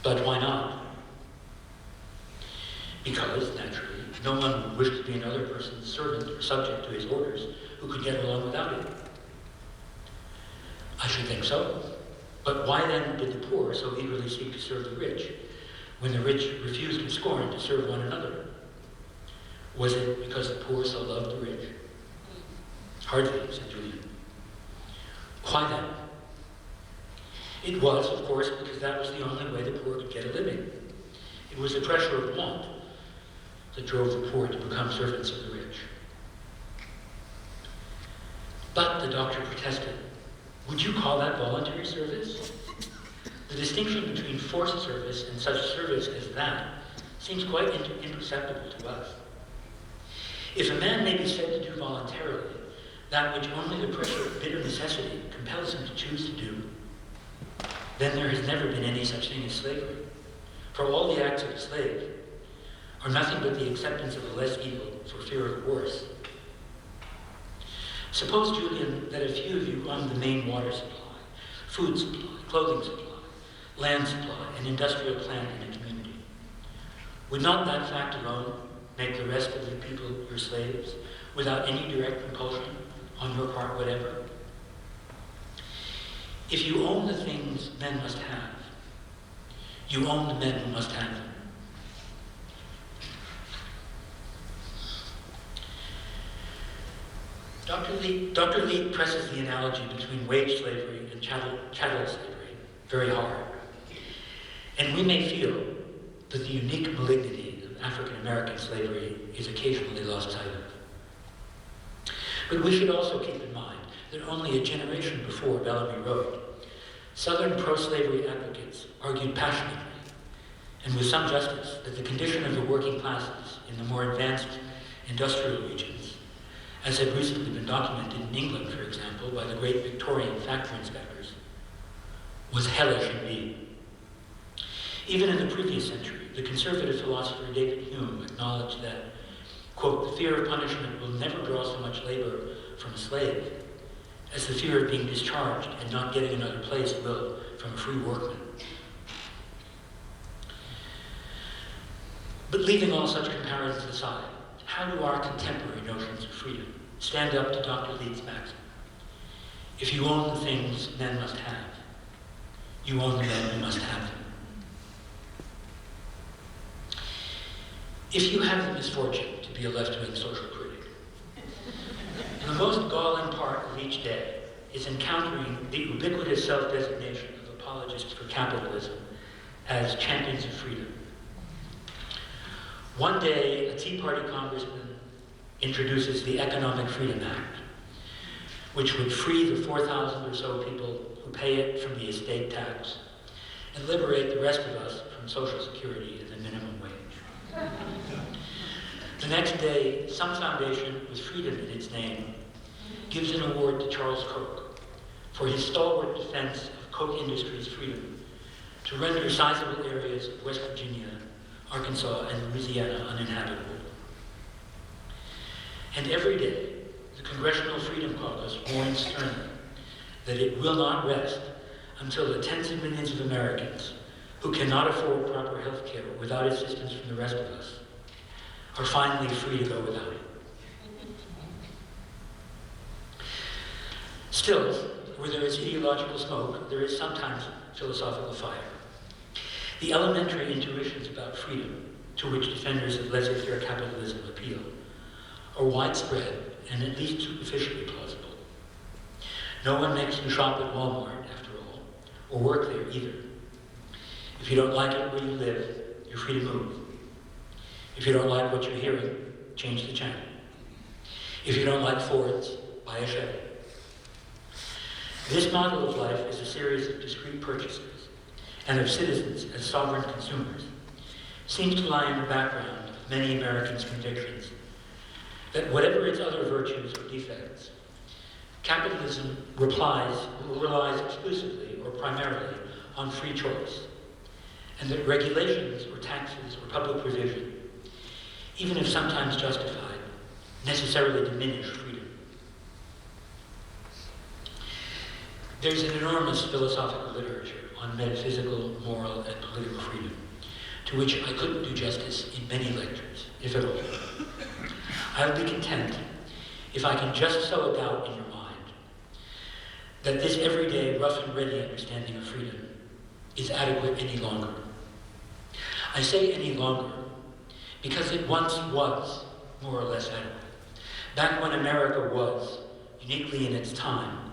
But why not? Because, naturally, no one would wish to be another person's servant or subject to his orders who could get along without it. I should think so. But why then did the poor so eagerly seek to serve the rich, when the rich refused with scorn to serve one another? Was it because the poor so loved the rich? Hardly, said Julian. Why then? It was, of course, because that was the only way the poor could get a living. It was the pressure of want that drove the poor to become servants of the rich. But, the doctor protested, would you call that voluntary service? The distinction between forced service and such service as that seems quite imperceptible to us. If a man may be said to do voluntarily that which only the pressure of bitter necessity compels him to choose to do, then there has never been any such thing as slavery. For all the acts of a slave are nothing but the acceptance of a less evil for fear of worse. Suppose, Julian, that a few of you owned the main water supply, food supply, clothing supply, land supply, and industrial plant in a community. Would not that fact alone make the rest of the people your slaves without any direct compulsion on your part whatever? If you own the things men must have, you own the men who must have them. Dr. Lee presses the analogy between wage slavery and chattel slavery very hard. And we may feel that the unique malignity of African American slavery is occasionally lost sight of. But we should also keep in mind that only a generation before Bellamy Road, Southern pro-slavery advocates argued passionately, and with some justice, that the condition of the working classes in the more advanced industrial regions, as had recently been documented in England, for example, by the great Victorian factory inspectors, was hellish indeed. Even in the previous century, the conservative philosopher David Hume acknowledged that, quote, the fear of punishment will never draw so much labor from a slave as the fear of being discharged and not getting another place will from a free workman. But leaving all such comparisons aside, how do our contemporary notions of freedom stand up to Dr. Leeds' maxim? If you own the things men must have, you own the men who must have them. If you have the misfortune to be a left-wing social critic, the most galling part of each day is encountering the ubiquitous self-designation of apologists for capitalism as champions of freedom. One day, a Tea Party congressman introduces the Economic Freedom Act, which would free the 4,000 or so people who pay it from the estate tax and liberate the rest of us from Social Security and the minimum wage. The next day, some foundation with freedom in its name gives an award to Charles Koch for his stalwart defense of Koch Industries' freedom to render sizable areas of West Virginia, Arkansas, and Louisiana uninhabitable. And every day, the Congressional Freedom Caucus warns sternly that it will not rest until the tens of millions of Americans who cannot afford proper health care without assistance from the rest of us are finally free to go without it. Still, where there is ideological smoke, there is sometimes philosophical fire. The elementary intuitions about freedom to which defenders of laissez-faire capitalism appeal are widespread and at least superficially plausible. No one makes you shop at Walmart, after all, or work there either. If you don't like it where you live, you're free to move. If you don't like what you're hearing, change the channel. If you don't like Fords, buy a Chevy. This model of life is a series of discrete purchases and of citizens as sovereign consumers seems to lie in the background of many Americans' convictions that whatever its other virtues or defects, capitalism relies exclusively or primarily on free choice, and that regulations or taxes or public provision, even if sometimes justified, necessarily diminish freedom. There's an enormous philosophical literature on metaphysical, moral, and political freedom, to which I couldn't do justice in many lectures, if at all. I'll be content if I can just sow a doubt in your mind that this everyday rough and ready understanding of freedom is adequate any longer. I say any longer because it once was more or less adequate. Back when America was, uniquely in its time,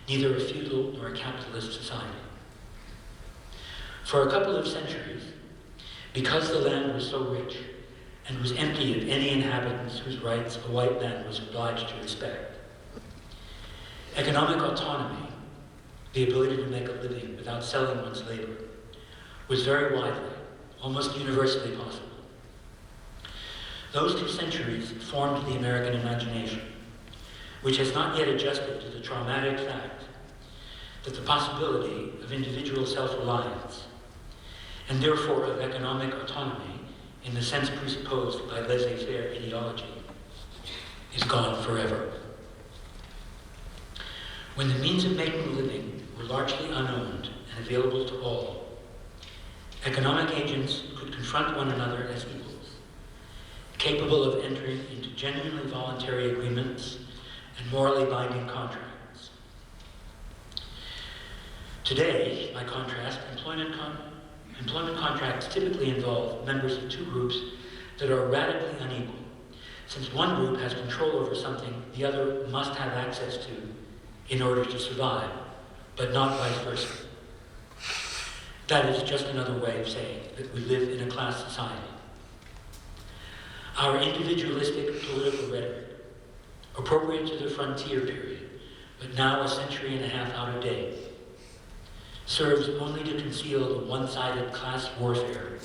neither a feudal nor a capitalist society. For a couple of centuries, because the land was so rich and was empty of any inhabitants whose rights a white man was obliged to respect, economic autonomy, the ability to make a living without selling one's labor, was very widely, almost universally possible. Those 2 centuries formed the American imagination, which has not yet adjusted to the traumatic fact that the possibility of individual self-reliance, and therefore of economic autonomy in the sense presupposed by laissez-faire ideology, is gone forever. When the means of making a living were largely unowned and available to all, economic agents could confront one another as equals, capable of entering into genuinely voluntary agreements and morally binding contracts. Today, by contrast, employment contracts typically involve members of 2 groups that are radically unequal, since one group has control over something the other must have access to in order to survive, but not vice versa. That is just another way of saying that we live in a class society. Our individualistic political rhetoric, appropriate to the frontier period, but now a century and a half out of date, serves only to conceal the one-sided class warfare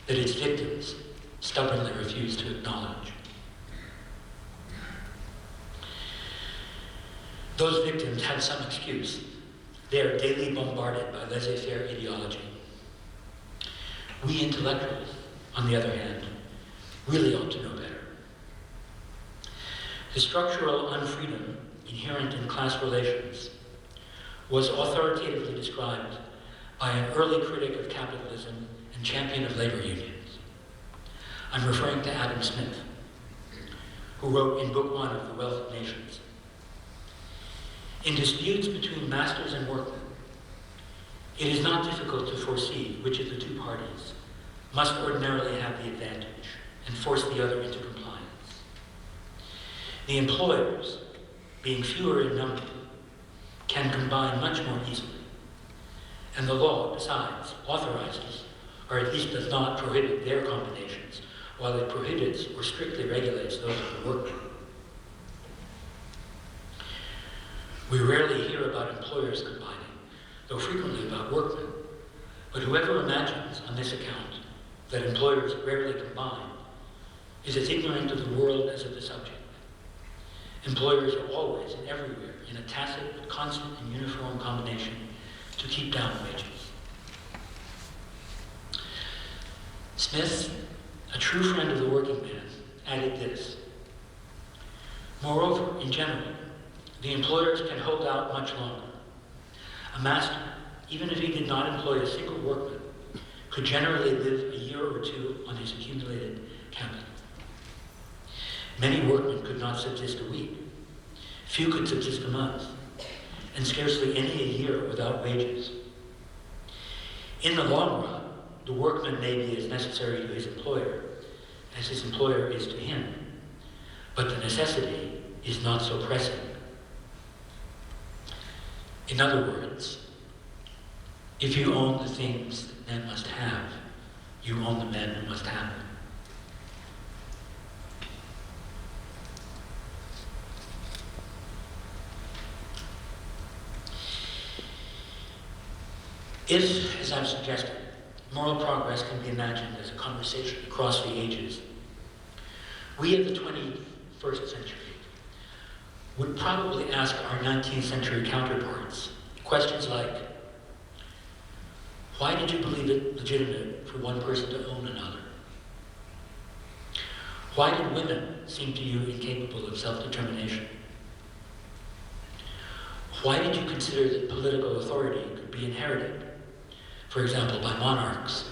that its victims stubbornly refuse to acknowledge. Those victims have some excuse. They are daily bombarded by laissez-faire ideology. We intellectuals, on the other hand, really ought to know better. The structural unfreedom inherent in class relations was authoritatively described by an early critic of capitalism and champion of labor unions. I'm referring to Adam Smith, who wrote in Book 1 of The Wealth of Nations, "In disputes between masters and workmen, it is not difficult to foresee which of the two parties must ordinarily have the advantage and force the other into compliance. The employers, being fewer in number, can combine much more easily, and the law, besides, authorizes, or at least does not prohibit their combinations, while it prohibits or strictly regulates those of the workmen. We rarely hear about employers combining, though frequently about workmen, but whoever imagines on this account that employers rarely combine is as ignorant of the world as of the subject. Employers are always and everywhere in a tacit but constant and uniform combination to keep down wages." Smith, a true friend of the working man, added this: "Moreover, in general, the employers can hold out much longer. A master, even if he did not employ a single workman, could generally live a year or two on his accumulated capital. Many workmen could not subsist a week. Few could subsist a month, and scarcely any a year without wages. In the long run, the workman may be as necessary to his employer as his employer is to him, but the necessity is not so pressing. In other words, if you own the things that men must have, you own the men who must have them." If, as I've suggested, moral progress can be imagined as a conversation across the ages, we of the 21st century would probably ask our 19th century counterparts questions like, why did you believe it legitimate for one person to own another? Why did women seem to you incapable of self-determination? Why did you consider that political authority could be inherited, for example, by monarchs?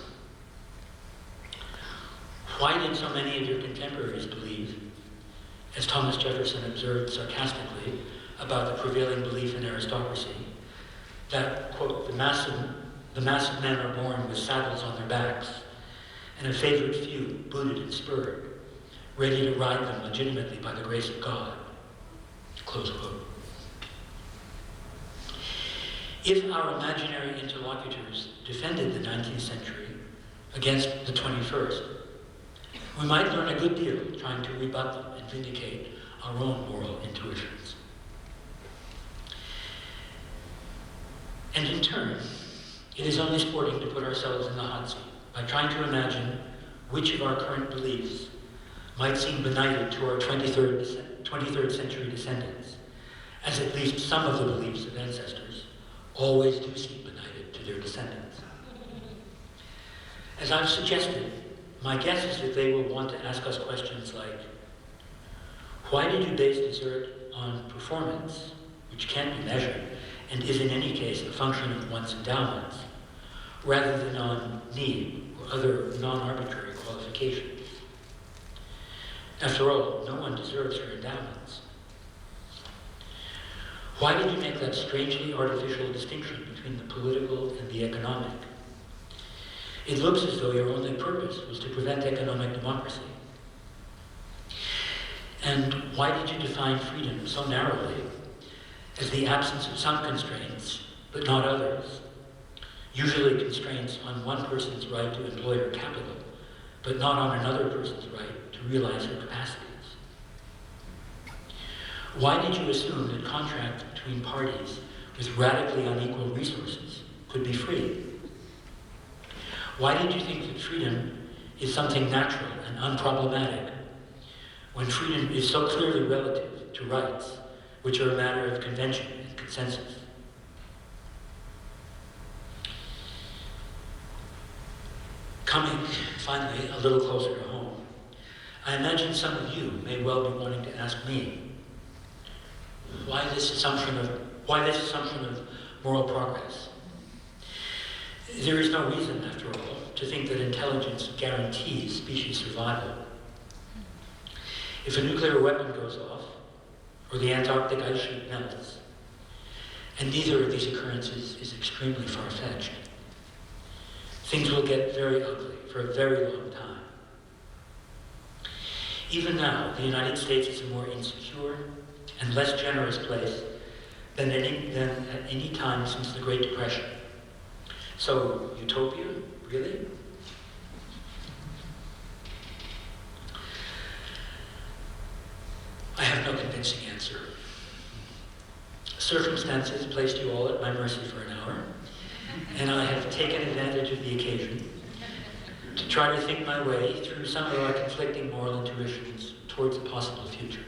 Why did so many of your contemporaries believe, as Thomas Jefferson observed sarcastically about the prevailing belief in aristocracy, that, quote, the mass of men are born with saddles on their backs, and a favored few, booted and spurred, ready to ride them legitimately by the grace of God, close quote. If our imaginary interlocutors defended the 19th century against the 21st, we might learn a good deal trying to rebut them and vindicate our own moral intuitions. And in turn, it is only sporting to put ourselves in the hot seat by trying to imagine which of our current beliefs might seem benighted to our 23rd century descendants, as at least some of the beliefs of ancestors always do seem benighted to their descendants. As I've suggested, my guess is that they will want to ask us questions like, why did you base desert on performance, which can't be measured, and is in any case a function of one's endowments, rather than on need or other non-arbitrary qualifications? After all, no one deserves her endowments. Why did you make that strangely artificial distinction between the political and the economic? It looks as though your only purpose was to prevent economic democracy. And why did you define freedom so narrowly as the absence of some constraints, but not others? Usually constraints on one person's right to employ her capital, but not on another person's right to realize her capacities. Why did you assume that contracts between parties with radically unequal resources could be free? Why did you think that freedom is something natural and unproblematic, when freedom is so clearly relative to rights which are a matter of convention and consensus. Coming, finally, a little closer to home, I imagine some of you may well be wanting to ask me, why this assumption of moral progress? There is no reason, after all, to think that intelligence guarantees species survival. If a nuclear weapon goes off, or the Antarctic ice sheet melts, and neither of these occurrences is extremely far-fetched, things will get very ugly for a very long time. Even now, the United States is a more insecure and less generous place than at any time since the Great Depression. So, utopia, really? I have no convincing answer. Circumstances placed you all at my mercy for an hour, and I have taken advantage of the occasion to try to think my way through some of our conflicting moral intuitions towards a possible future,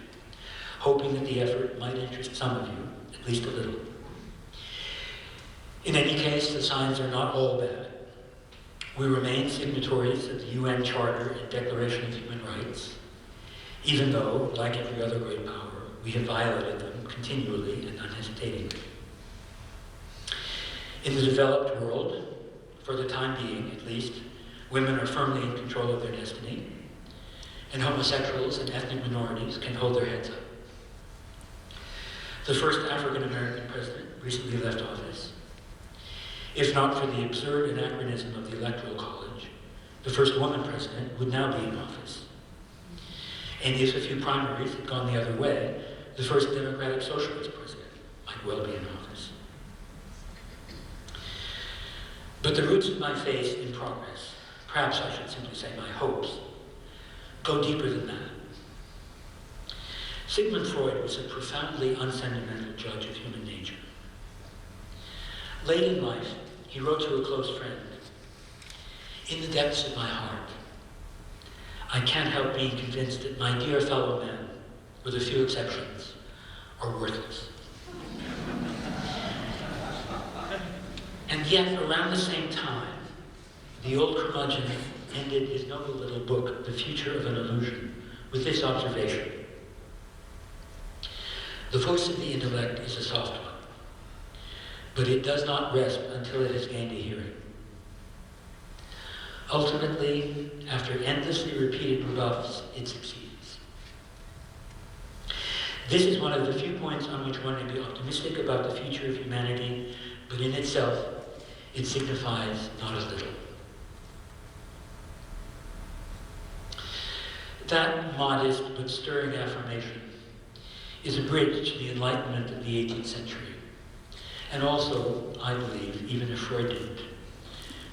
hoping that the effort might interest some of you, at least a little. In any case, the signs are not all bad. We remain signatories of the UN Charter and Declaration of Human Rights, even though, like every other great power, we have violated them continually and unhesitatingly. In the developed world, for the time being at least, women are firmly in control of their destiny, and homosexuals and ethnic minorities can hold their heads up. The first African-American president recently left office. If not for the absurd anachronism of the Electoral College, the first woman president would now be in office. And if a few primaries had gone the other way, the first Democratic Socialist president might well be in office. But the roots of my faith in progress, perhaps I should simply say my hopes, go deeper than that. Sigmund Freud was a profoundly unsentimental judge of human nature. Late in life, he wrote to a close friend, "In the depths of my heart, I can't help being convinced that my dear fellow men, with a few exceptions, are worthless." And yet, around the same time, the old curmudgeon ended his noble little book, The Future of an Illusion, with this observation: "The voice of the intellect is a soft one, but it does not rest until it has gained a hearing. Ultimately, after endlessly repeated rebuffs, it succeeds." This is one of the few points on which one may be optimistic about the future of humanity, but in itself, it signifies not a little. That modest but stirring affirmation is a bridge to the Enlightenment of the 18th century, and also, I believe, even a Freudian,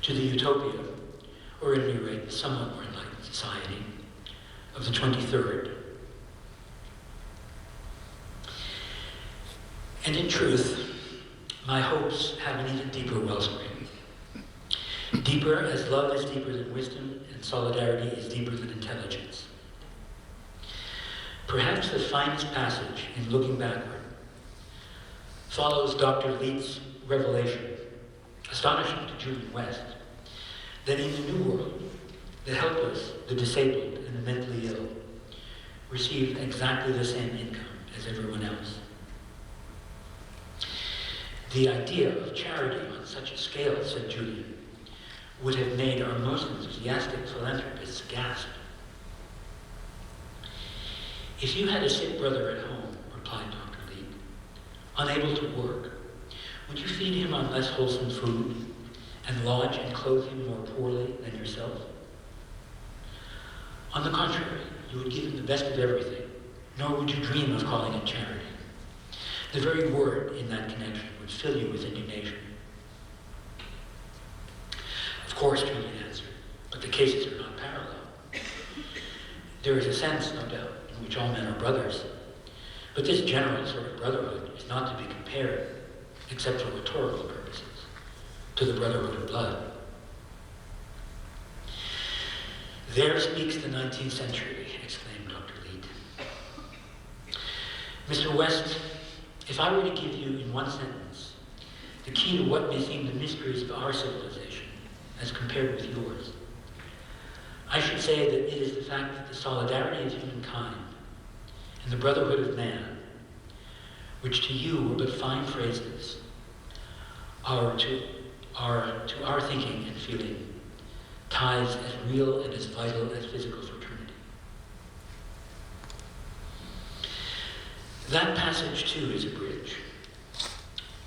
to the Utopia, or at any rate, the somewhat more enlightened society of the 23rd. And in truth, my hopes have an even deeper wellspring. Deeper as love is deeper than wisdom, and solidarity is deeper than intelligence. Perhaps the finest passage in Looking Backward follows Dr. Leet's revelation, astonishing to Julian West, that in the New World, the helpless, the disabled, and the mentally ill received exactly the same income as everyone else. The idea of charity on such a scale, said Julian, would have made our most enthusiastic philanthropists gasp. "If you had a sick brother at home," replied Dr. Leet, "unable to work, would you feed him on less wholesome food and lodge and clothe him more poorly than yourself? On the contrary, you would give him the best of everything, nor would you dream of calling it charity. The very word in that connection would fill you with indignation." "Of course," Julian answered, "but the cases are not parallel. There is a sense, no doubt, in which all men are brothers, but this general sort of brotherhood is not to be compared, except for rhetorical purposes, to the brotherhood of blood." "There speaks the 19th century, exclaimed Dr. Leet. "Mr. West, If I were to give you in one sentence the key to what may seem the mysteries of our civilization as compared with yours, I should say that it is the fact that the solidarity of humankind and the brotherhood of man, which to you were but fine phrases, are to our thinking and feeling ties as real and as vital as physical fraternity. That passage, too, is a bridge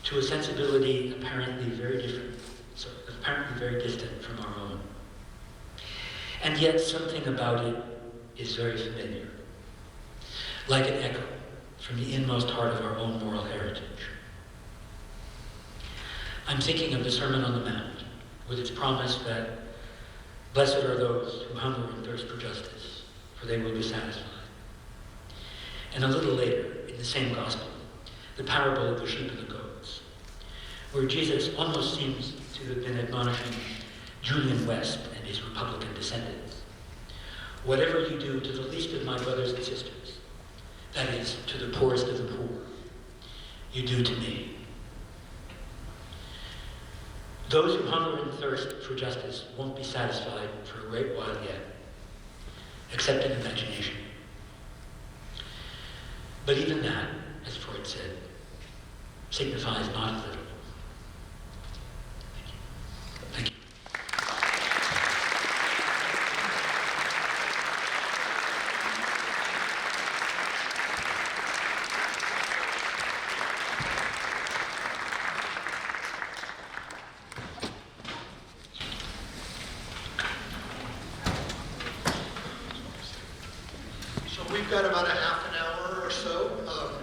to a sensibility apparently very different, so apparently very distant from our own. And yet something about it is very familiar, like an echo from the inmost heart of our own moral heritage. I'm thinking of the Sermon on the Mount, with its promise that blessed are those who hunger and thirst for justice, for they will be satisfied. And a little later, in the same gospel, the parable of the sheep and the goats, where Jesus almost seems to have been admonishing Julian West and his Republican descendants. Whatever you do to the least of my brothers and sisters, that is, to the poorest of the poor, you do to me. Those who hunger and thirst for justice won't be satisfied for a great while yet, except in imagination. But even that, as Freud said, signifies not a little. Thank you. So we've got about a half an hour or so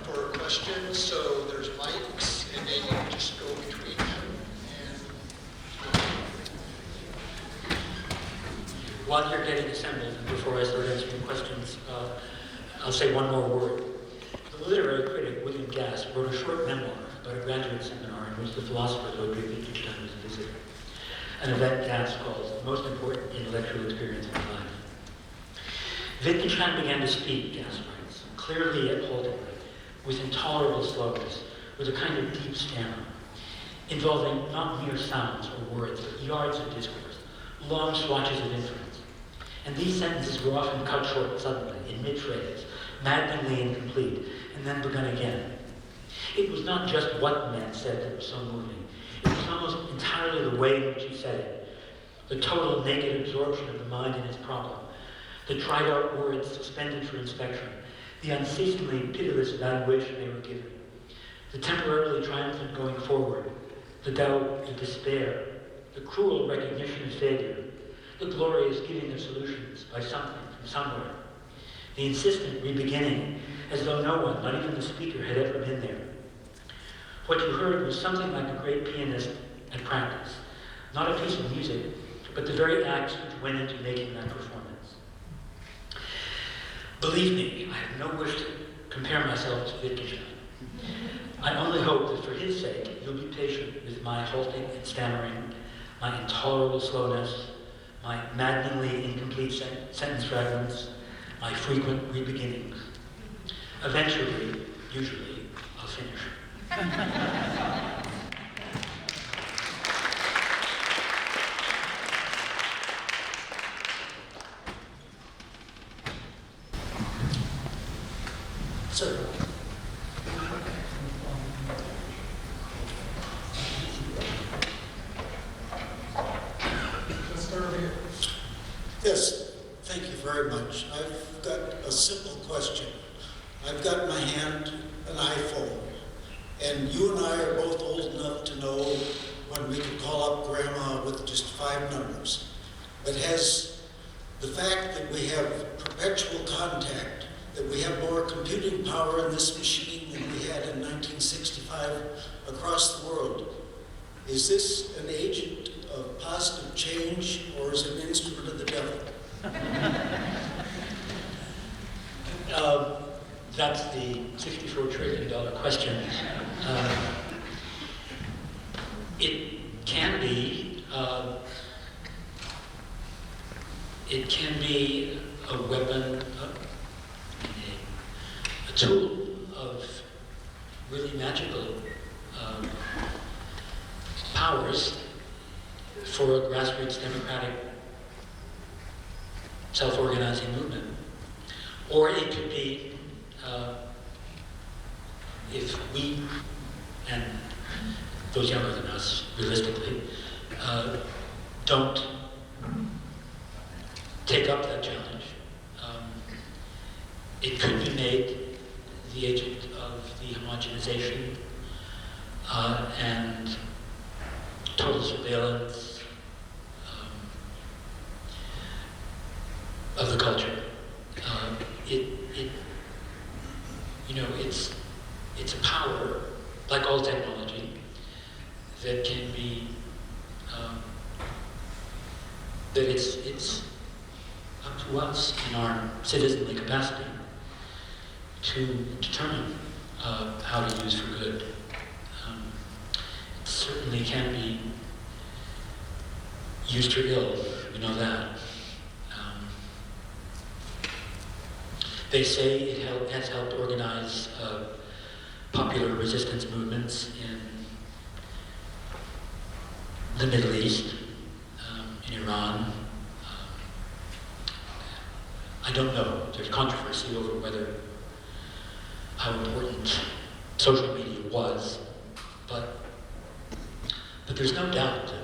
for questions. So there's mics, and then you can just go between them. While you're getting assembled, and before I start answering questions, I'll say one more word. The literary critic William Gass wrote a short memoir about a graduate seminar in which the philosopher Ludwig Wittgenstein was a visitor, an event Gass calls the most important intellectual experience of his life. Wittgenstein began to speak, Gass writes, clearly yet haltingly, with intolerable slowness, with a kind of deep stammer, involving not mere sounds or words, but yards of discourse, long swatches of inference. And these sentences were often cut short suddenly, in mid-phrase, maddeningly incomplete, and then begun again. It was not just what men said that was so moving. It was almost entirely the way in which he said it, the total naked absorption of the mind in its problem, the tried-out words suspended for inspection, the unceasingly pitiless evaluation they were given, the temporarily triumphant going forward, the doubt, the despair, the cruel recognition of failure, the glorious giving of solutions by something from somewhere, the insistent re-beginning, as though no one, not even the speaker, had ever been there. What you heard was something like a great pianist at practice, not a piece of music, but the very acts which went into making that performance. Believe me, I have no wish to compare myself to Wittgenstein. I only hope that for his sake, you'll be patient with my halting and stammering, my intolerable slowness, my maddeningly incomplete sentence fragments, my frequent re-beginnings. Eventually, usually, I'll finish. Sir. Yes, thank you very much. I've got a simple question. I've got in my hand an iPhone, and you and I are both old enough to know when we could call up Grandma with just 5 numbers. But has the fact that we have perpetual contact, that we have more computing power in this machine than we had in 1965 across the world, is this an agent of positive change, or is it an instrument of the devil? That's the $64 trillion question. It can be a weapon, a tool of really magical powers for a grassroots democratic self-organizing movement. Or it could be, if we, and those younger than us, realistically, don't take up that challenge, it could be made the agent of the homogenization and total surveillance of the culture. It's a power, like all technology, that can be, that it's up to us in our citizenly capacity to determine how to use for good. It certainly can be used for ill, we know that. They say it has helped organize popular resistance movements in the Middle East, in Iran. I don't know. There's controversy over how important social media was, but there's no doubt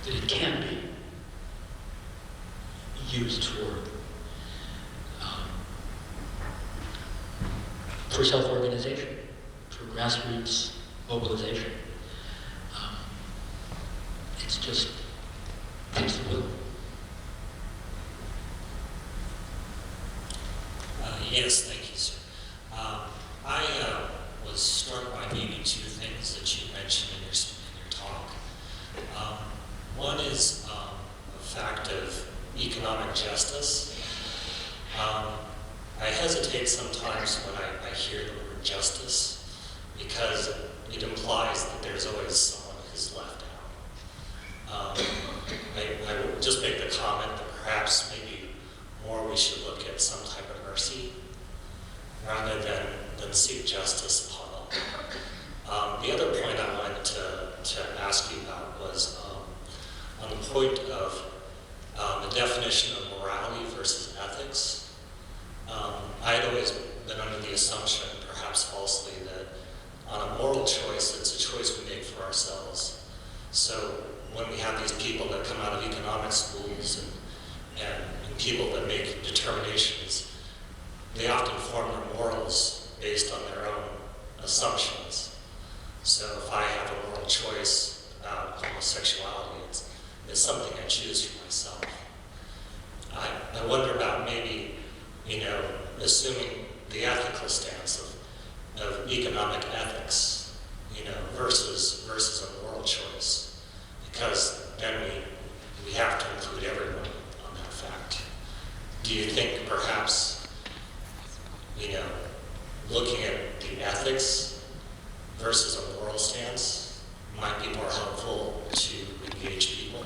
that it can be used for self-organization, for grassroots mobilization. It's just takes the will. Yes, thank you, sir. I was struck by maybe two things that you mentioned in your talk. One is a fact of economic justice. I hesitate sometimes when I hear the word justice because it implies that there's always someone who's left out. I would just make the comment that perhaps maybe more we should look at some type of mercy rather than seek justice upon all. The other point I wanted to ask you about was on the point of the definition of morality versus ethics. I had always been under the assumption, perhaps falsely, that on a moral choice, it's a choice we make for ourselves. So when we have these people that come out of economic schools and people that make determinations, they often form their morals based on their own assumptions. So if I have a moral choice about homosexuality, it's something I choose for myself. I wonder about maybe, assuming the ethical stance of economic ethics, versus a moral choice, because then we have to include everyone on that fact. Do you think perhaps, looking at the ethics versus a moral stance might be more helpful to engage people?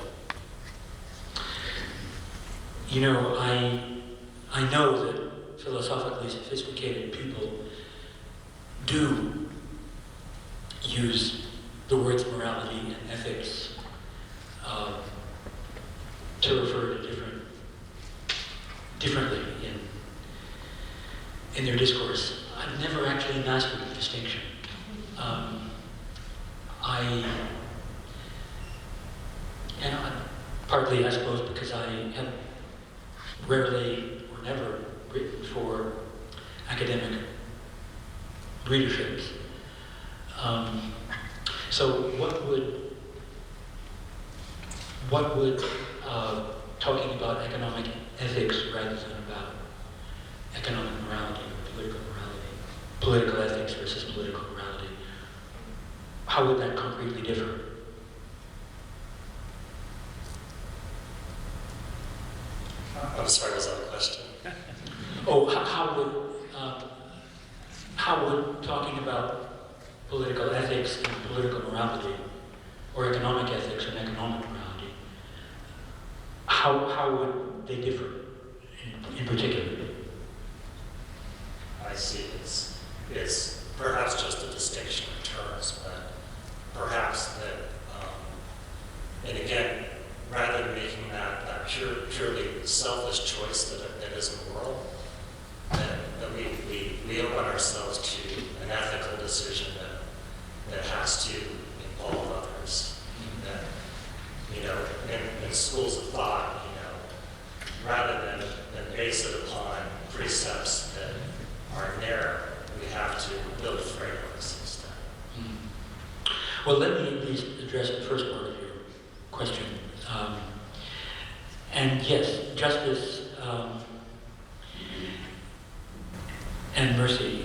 I know that philosophically sophisticated people do use the words morality and ethics to refer to differently in their discourse. I've never actually mastered the distinction. Partly, I suppose, because I have rarely or never written for academic readerships. So what would talking about economic ethics rather than about economic morality or political ethics versus political morality, how would that concretely differ? I'm sorry, was that a question? Oh, how would talking about political ethics and political morality, or economic ethics and economic morality, how would they differ in particular? has to involve others. That, in schools of thought, rather than base it upon precepts that are narrow, we have to build frameworks instead. Well, let me at least address the first part of your question. And yes, justice and mercy.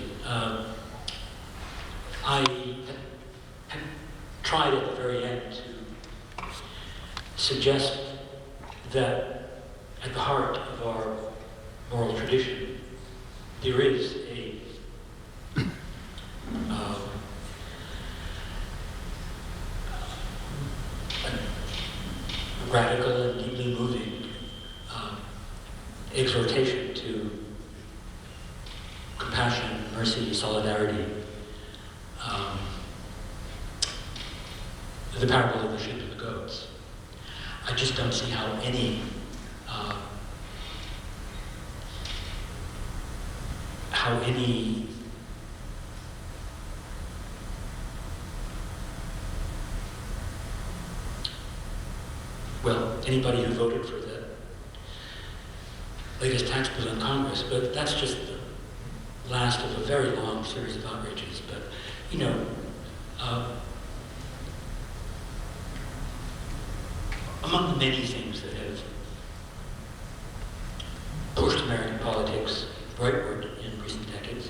I have tried at the very end to suggest that at the heart of our moral tradition, there is a radical and deeply moving exhortation to compassion, mercy, solidarity. The parable of the sheep and the goats. I just don't see how any anybody who voted for the latest tax bill in Congress, but that's just the last of a very long series of outrages. But, among the many things that have pushed American politics rightward in recent decades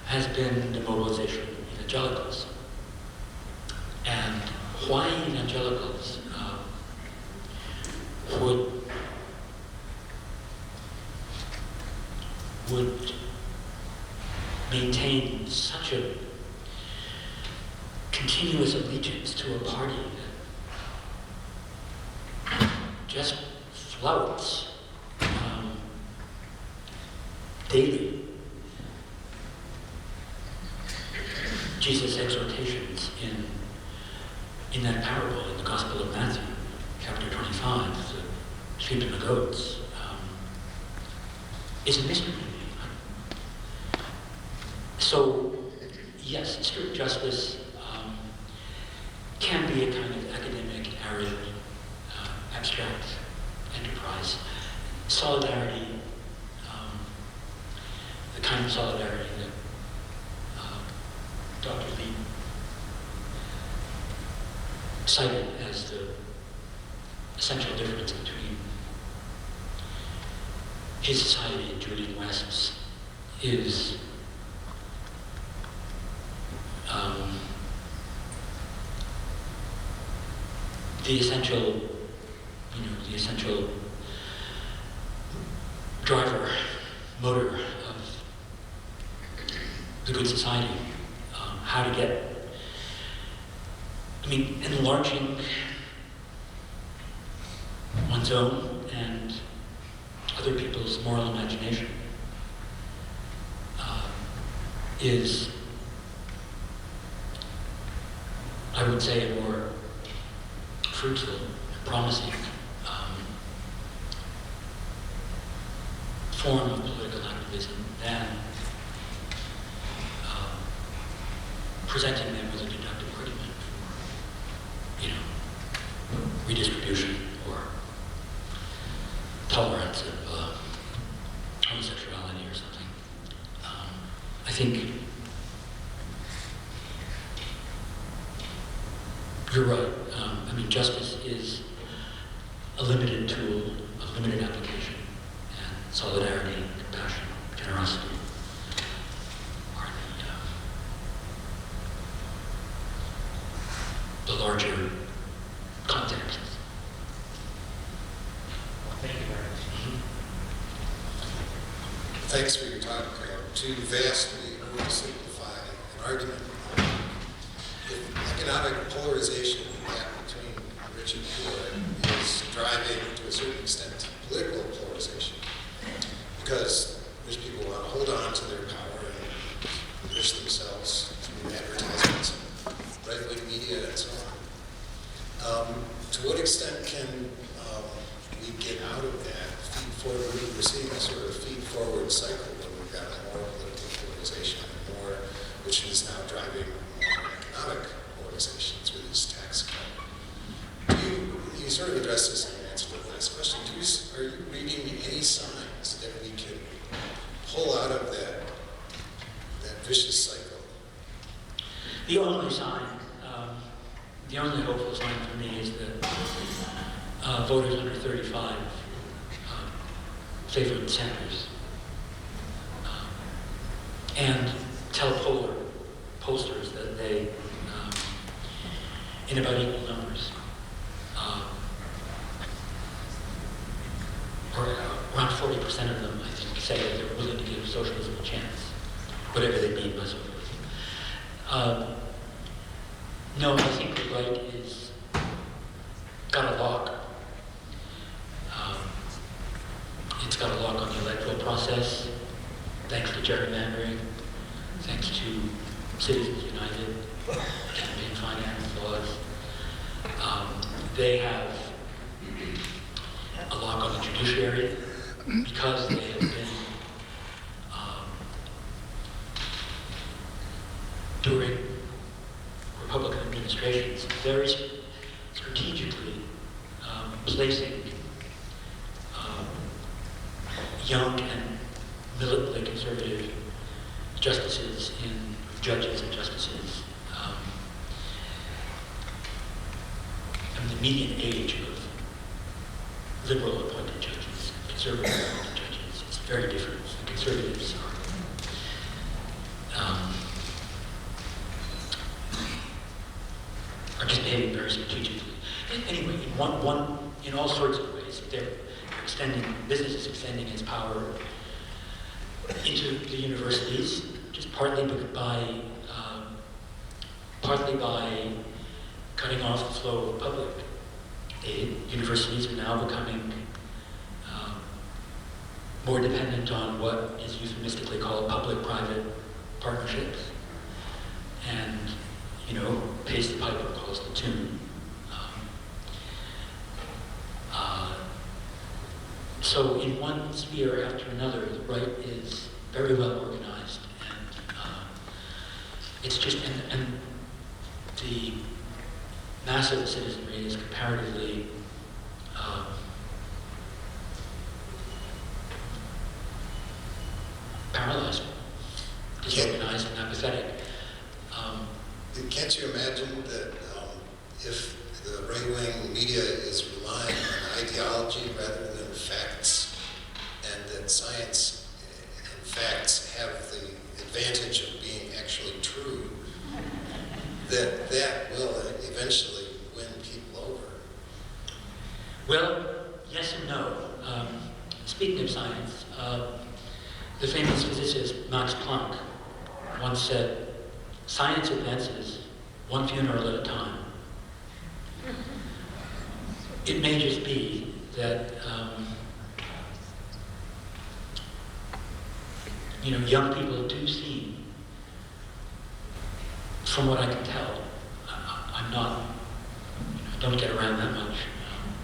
has been the mobilization of evangelicals. And why evangelicals would maintain such a continuous allegiance to a party that just flouts daily Jesus' exhortations in that parable in the Gospel of Matthew, chapter 25, the sheep and the goats, is a mystery to me. So, yes, strict justice can be a kind of academic, arid, abstract enterprise. Solidarity, the kind of solidarity that Dr. Lee cited as the essential difference between his society and Julian West's is the essential driver, motor of the good society. How to get, enlarging one's own and other people's moral imagination is, I would say, a more fruitful and promising form of political activism than presenting them with a deductive argument for, redistribution or tolerance of homosexuality or something. I think you're right. Justice is a limited tool, a limited application, and solidarity, compassion, generosity are the larger context. Thank you very much. Thanks for your talk. To vastly oversimplify an argument, if economic polarization between rich and poor is driving, to a certain extent, political polarization, because rich people want to hold on to their power and enrich themselves through advertisements, right-wing media, and so on. To what extent can we get out of that feed-forward? We're seeing a sort of feed-forward cycle where we've got more political polarization and more, which is now driving more economic polarization through this tax cut. You sort of addressed this in answer to the last question. Are you reading any signs that we can pull out of that vicious cycle? The only sign, the only hopeful sign for me is that voters under 35 favor Sanders and tell pollsters that they, in about equal numbers, or around 40% of them, I think, say that they're willing to give socialism a chance, whatever they mean by socialism. No, I think the right is got a lock. It's got a lock on the electoral process, thanks to gerrymandering, thanks to Citizens United, campaign finance laws. They have a lock on the judiciary because they have been, during Republican administrations, very strategically placing young and militantly conservative justices judges and justices. And the median age of liberal appointed judges, conservative appointed judges, is very different. The conservatives are just behaving very strategically. Anyway, in all sorts of ways, they're extending, business is extending its power into the universities, just partly by cutting off the flow of public aid. Universities are now becoming more dependent on what is euphemistically called public-private partnerships, and pays the piper, calls the tune. So in one sphere after another, the right is very well organized, and it's just, and the mass of the citizenry is comparatively paralyzed, disorganized, and apathetic. Can't you imagine that if the right-wing media is relying on ideology rather than facts, and that science and facts have the advantage of being actually true, that will eventually win people over? Well, yes and no. Speaking of science, the famous physicist Max Planck once said, "Science advances one funeral at a time." It may just be that young people do seem, from what I can tell, I'm not, don't get around that much.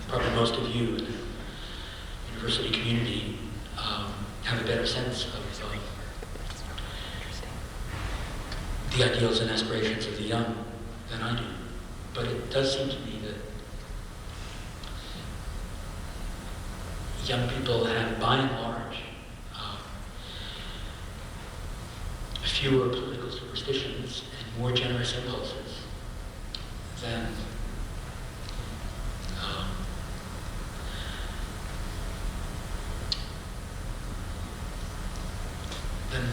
Probably most of you in the university community have a better sense of the ideals and aspirations of the young than I do. But it does seem to me that young people have, by and large, fewer political superstitions and more generous impulses than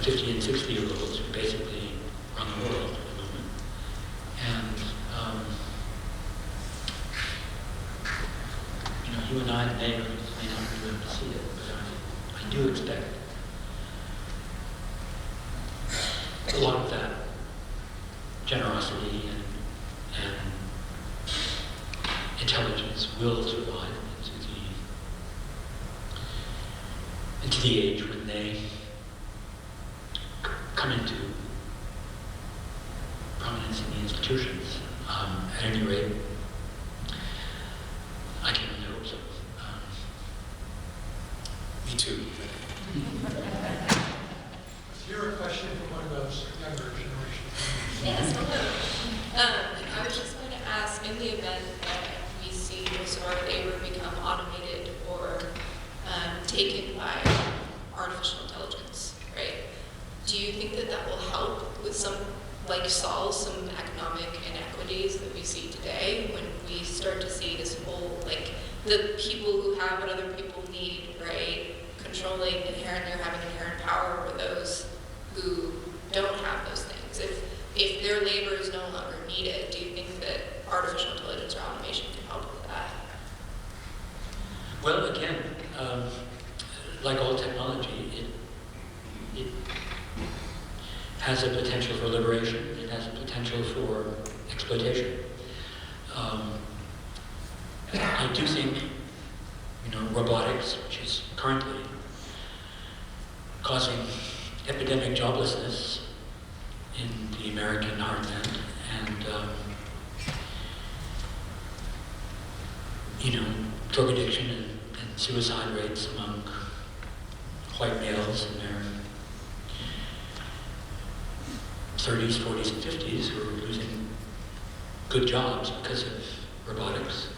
50 and 60-year-olds who basically run the world at the moment. And you and I may not be able to see it, but I do expect a lot of that generosity and intelligence will survive into the age when they come into prominence in the institutions. At any rate, I can only hope so. Me too. Is here a question from one of those younger generations? Yes, hello. I I was just going to ask, in the event that we see most of our labor become automated or taken by artificial intelligence, right? Do you think that that will help with some, like solve some economic inequities that we see today when we start to see this whole, like the people who have what other people need, right? Controlling inherent, they're having inherent power over those who don't have those things. If their labor is no longer needed, do you think that artificial intelligence or automation can help with that? Well, again, like all technology, it has a potential for liberation. It has a potential for exploitation. I do think, robotics, which is currently causing epidemic joblessness in the American heartland, and drug addiction and suicide rates among white males in their 30s, 40s, and 50s who are losing good jobs because of robotics.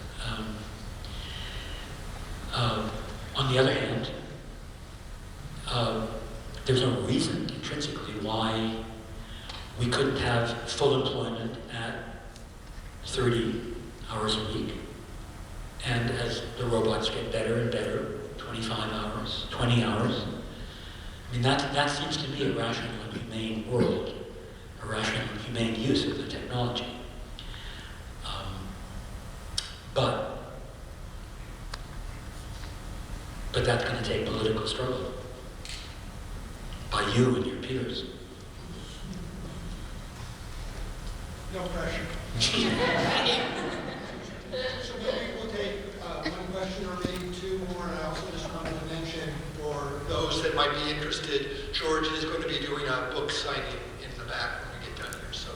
On the other hand, there's no reason intrinsically why we couldn't have full employment at 30 hours a week. And as the robots get better and better, 25 hours, 20 hours. I mean, that seems to be a rational and humane world, a rational and humane use of the technology. But that's going to take political struggle by you and your peers. No pressure. So maybe we'll take one question or maybe two more. And I also just wanted to mention, for those that might be interested, George is going to be doing a book signing in the back when we get done here. So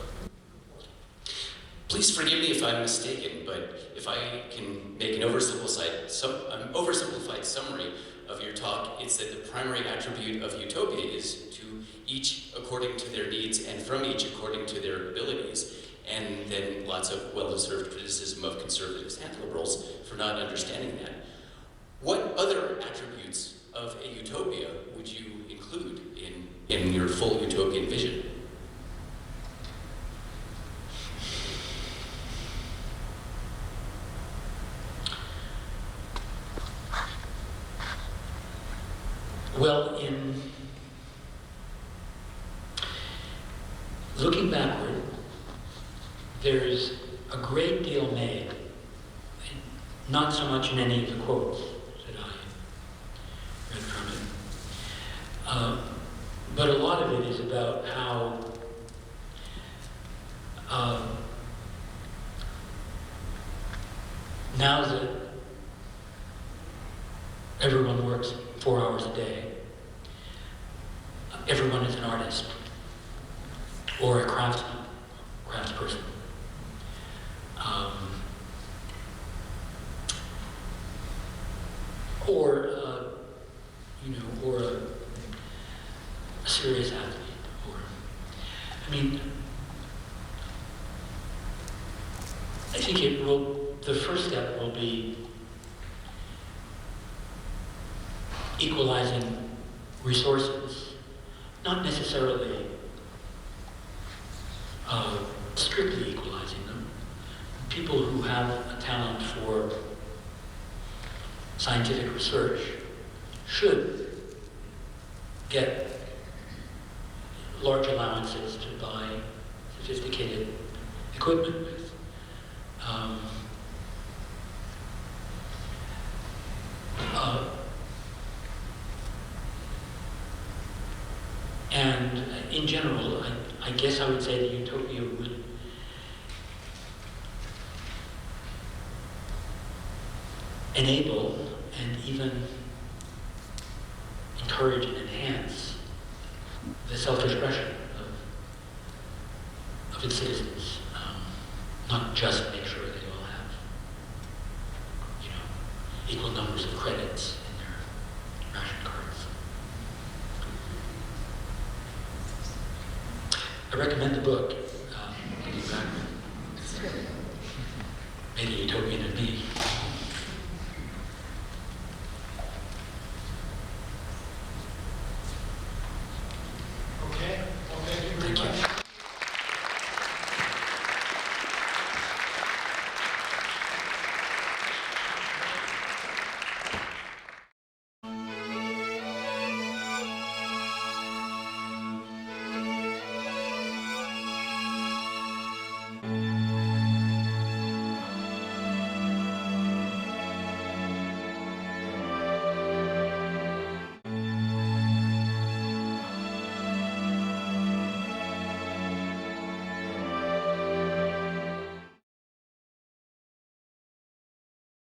please forgive me if I'm mistaken, but if I can make an oversimplified summary of your talk, it's that the primary attribute of Utopia is to each according to their needs and from each according to their abilities. And then lots of well-deserved criticism of conservatives and liberals for not understanding that. What other attributes of a utopia would you include in your full utopian vision? Well, in looking backward, there's a great deal made, not so much in any of the quotes that I read from it, but a lot of it is about how now that everyone works 4 hours a day, everyone is an artist or a craftsperson. Or a serious athlete. I think the first step will be equalizing resources, not necessarily strictly equalizing them. People who have a talent for scientific research should get large allowances to buy sophisticated equipment with. And in general, I guess I would say that Utopia would enable and even encourage and enhance the self-expression of its citizens, not just make sure they all have, equal numbers of credits in their ration cards. I recommend the book. made a utopian of me.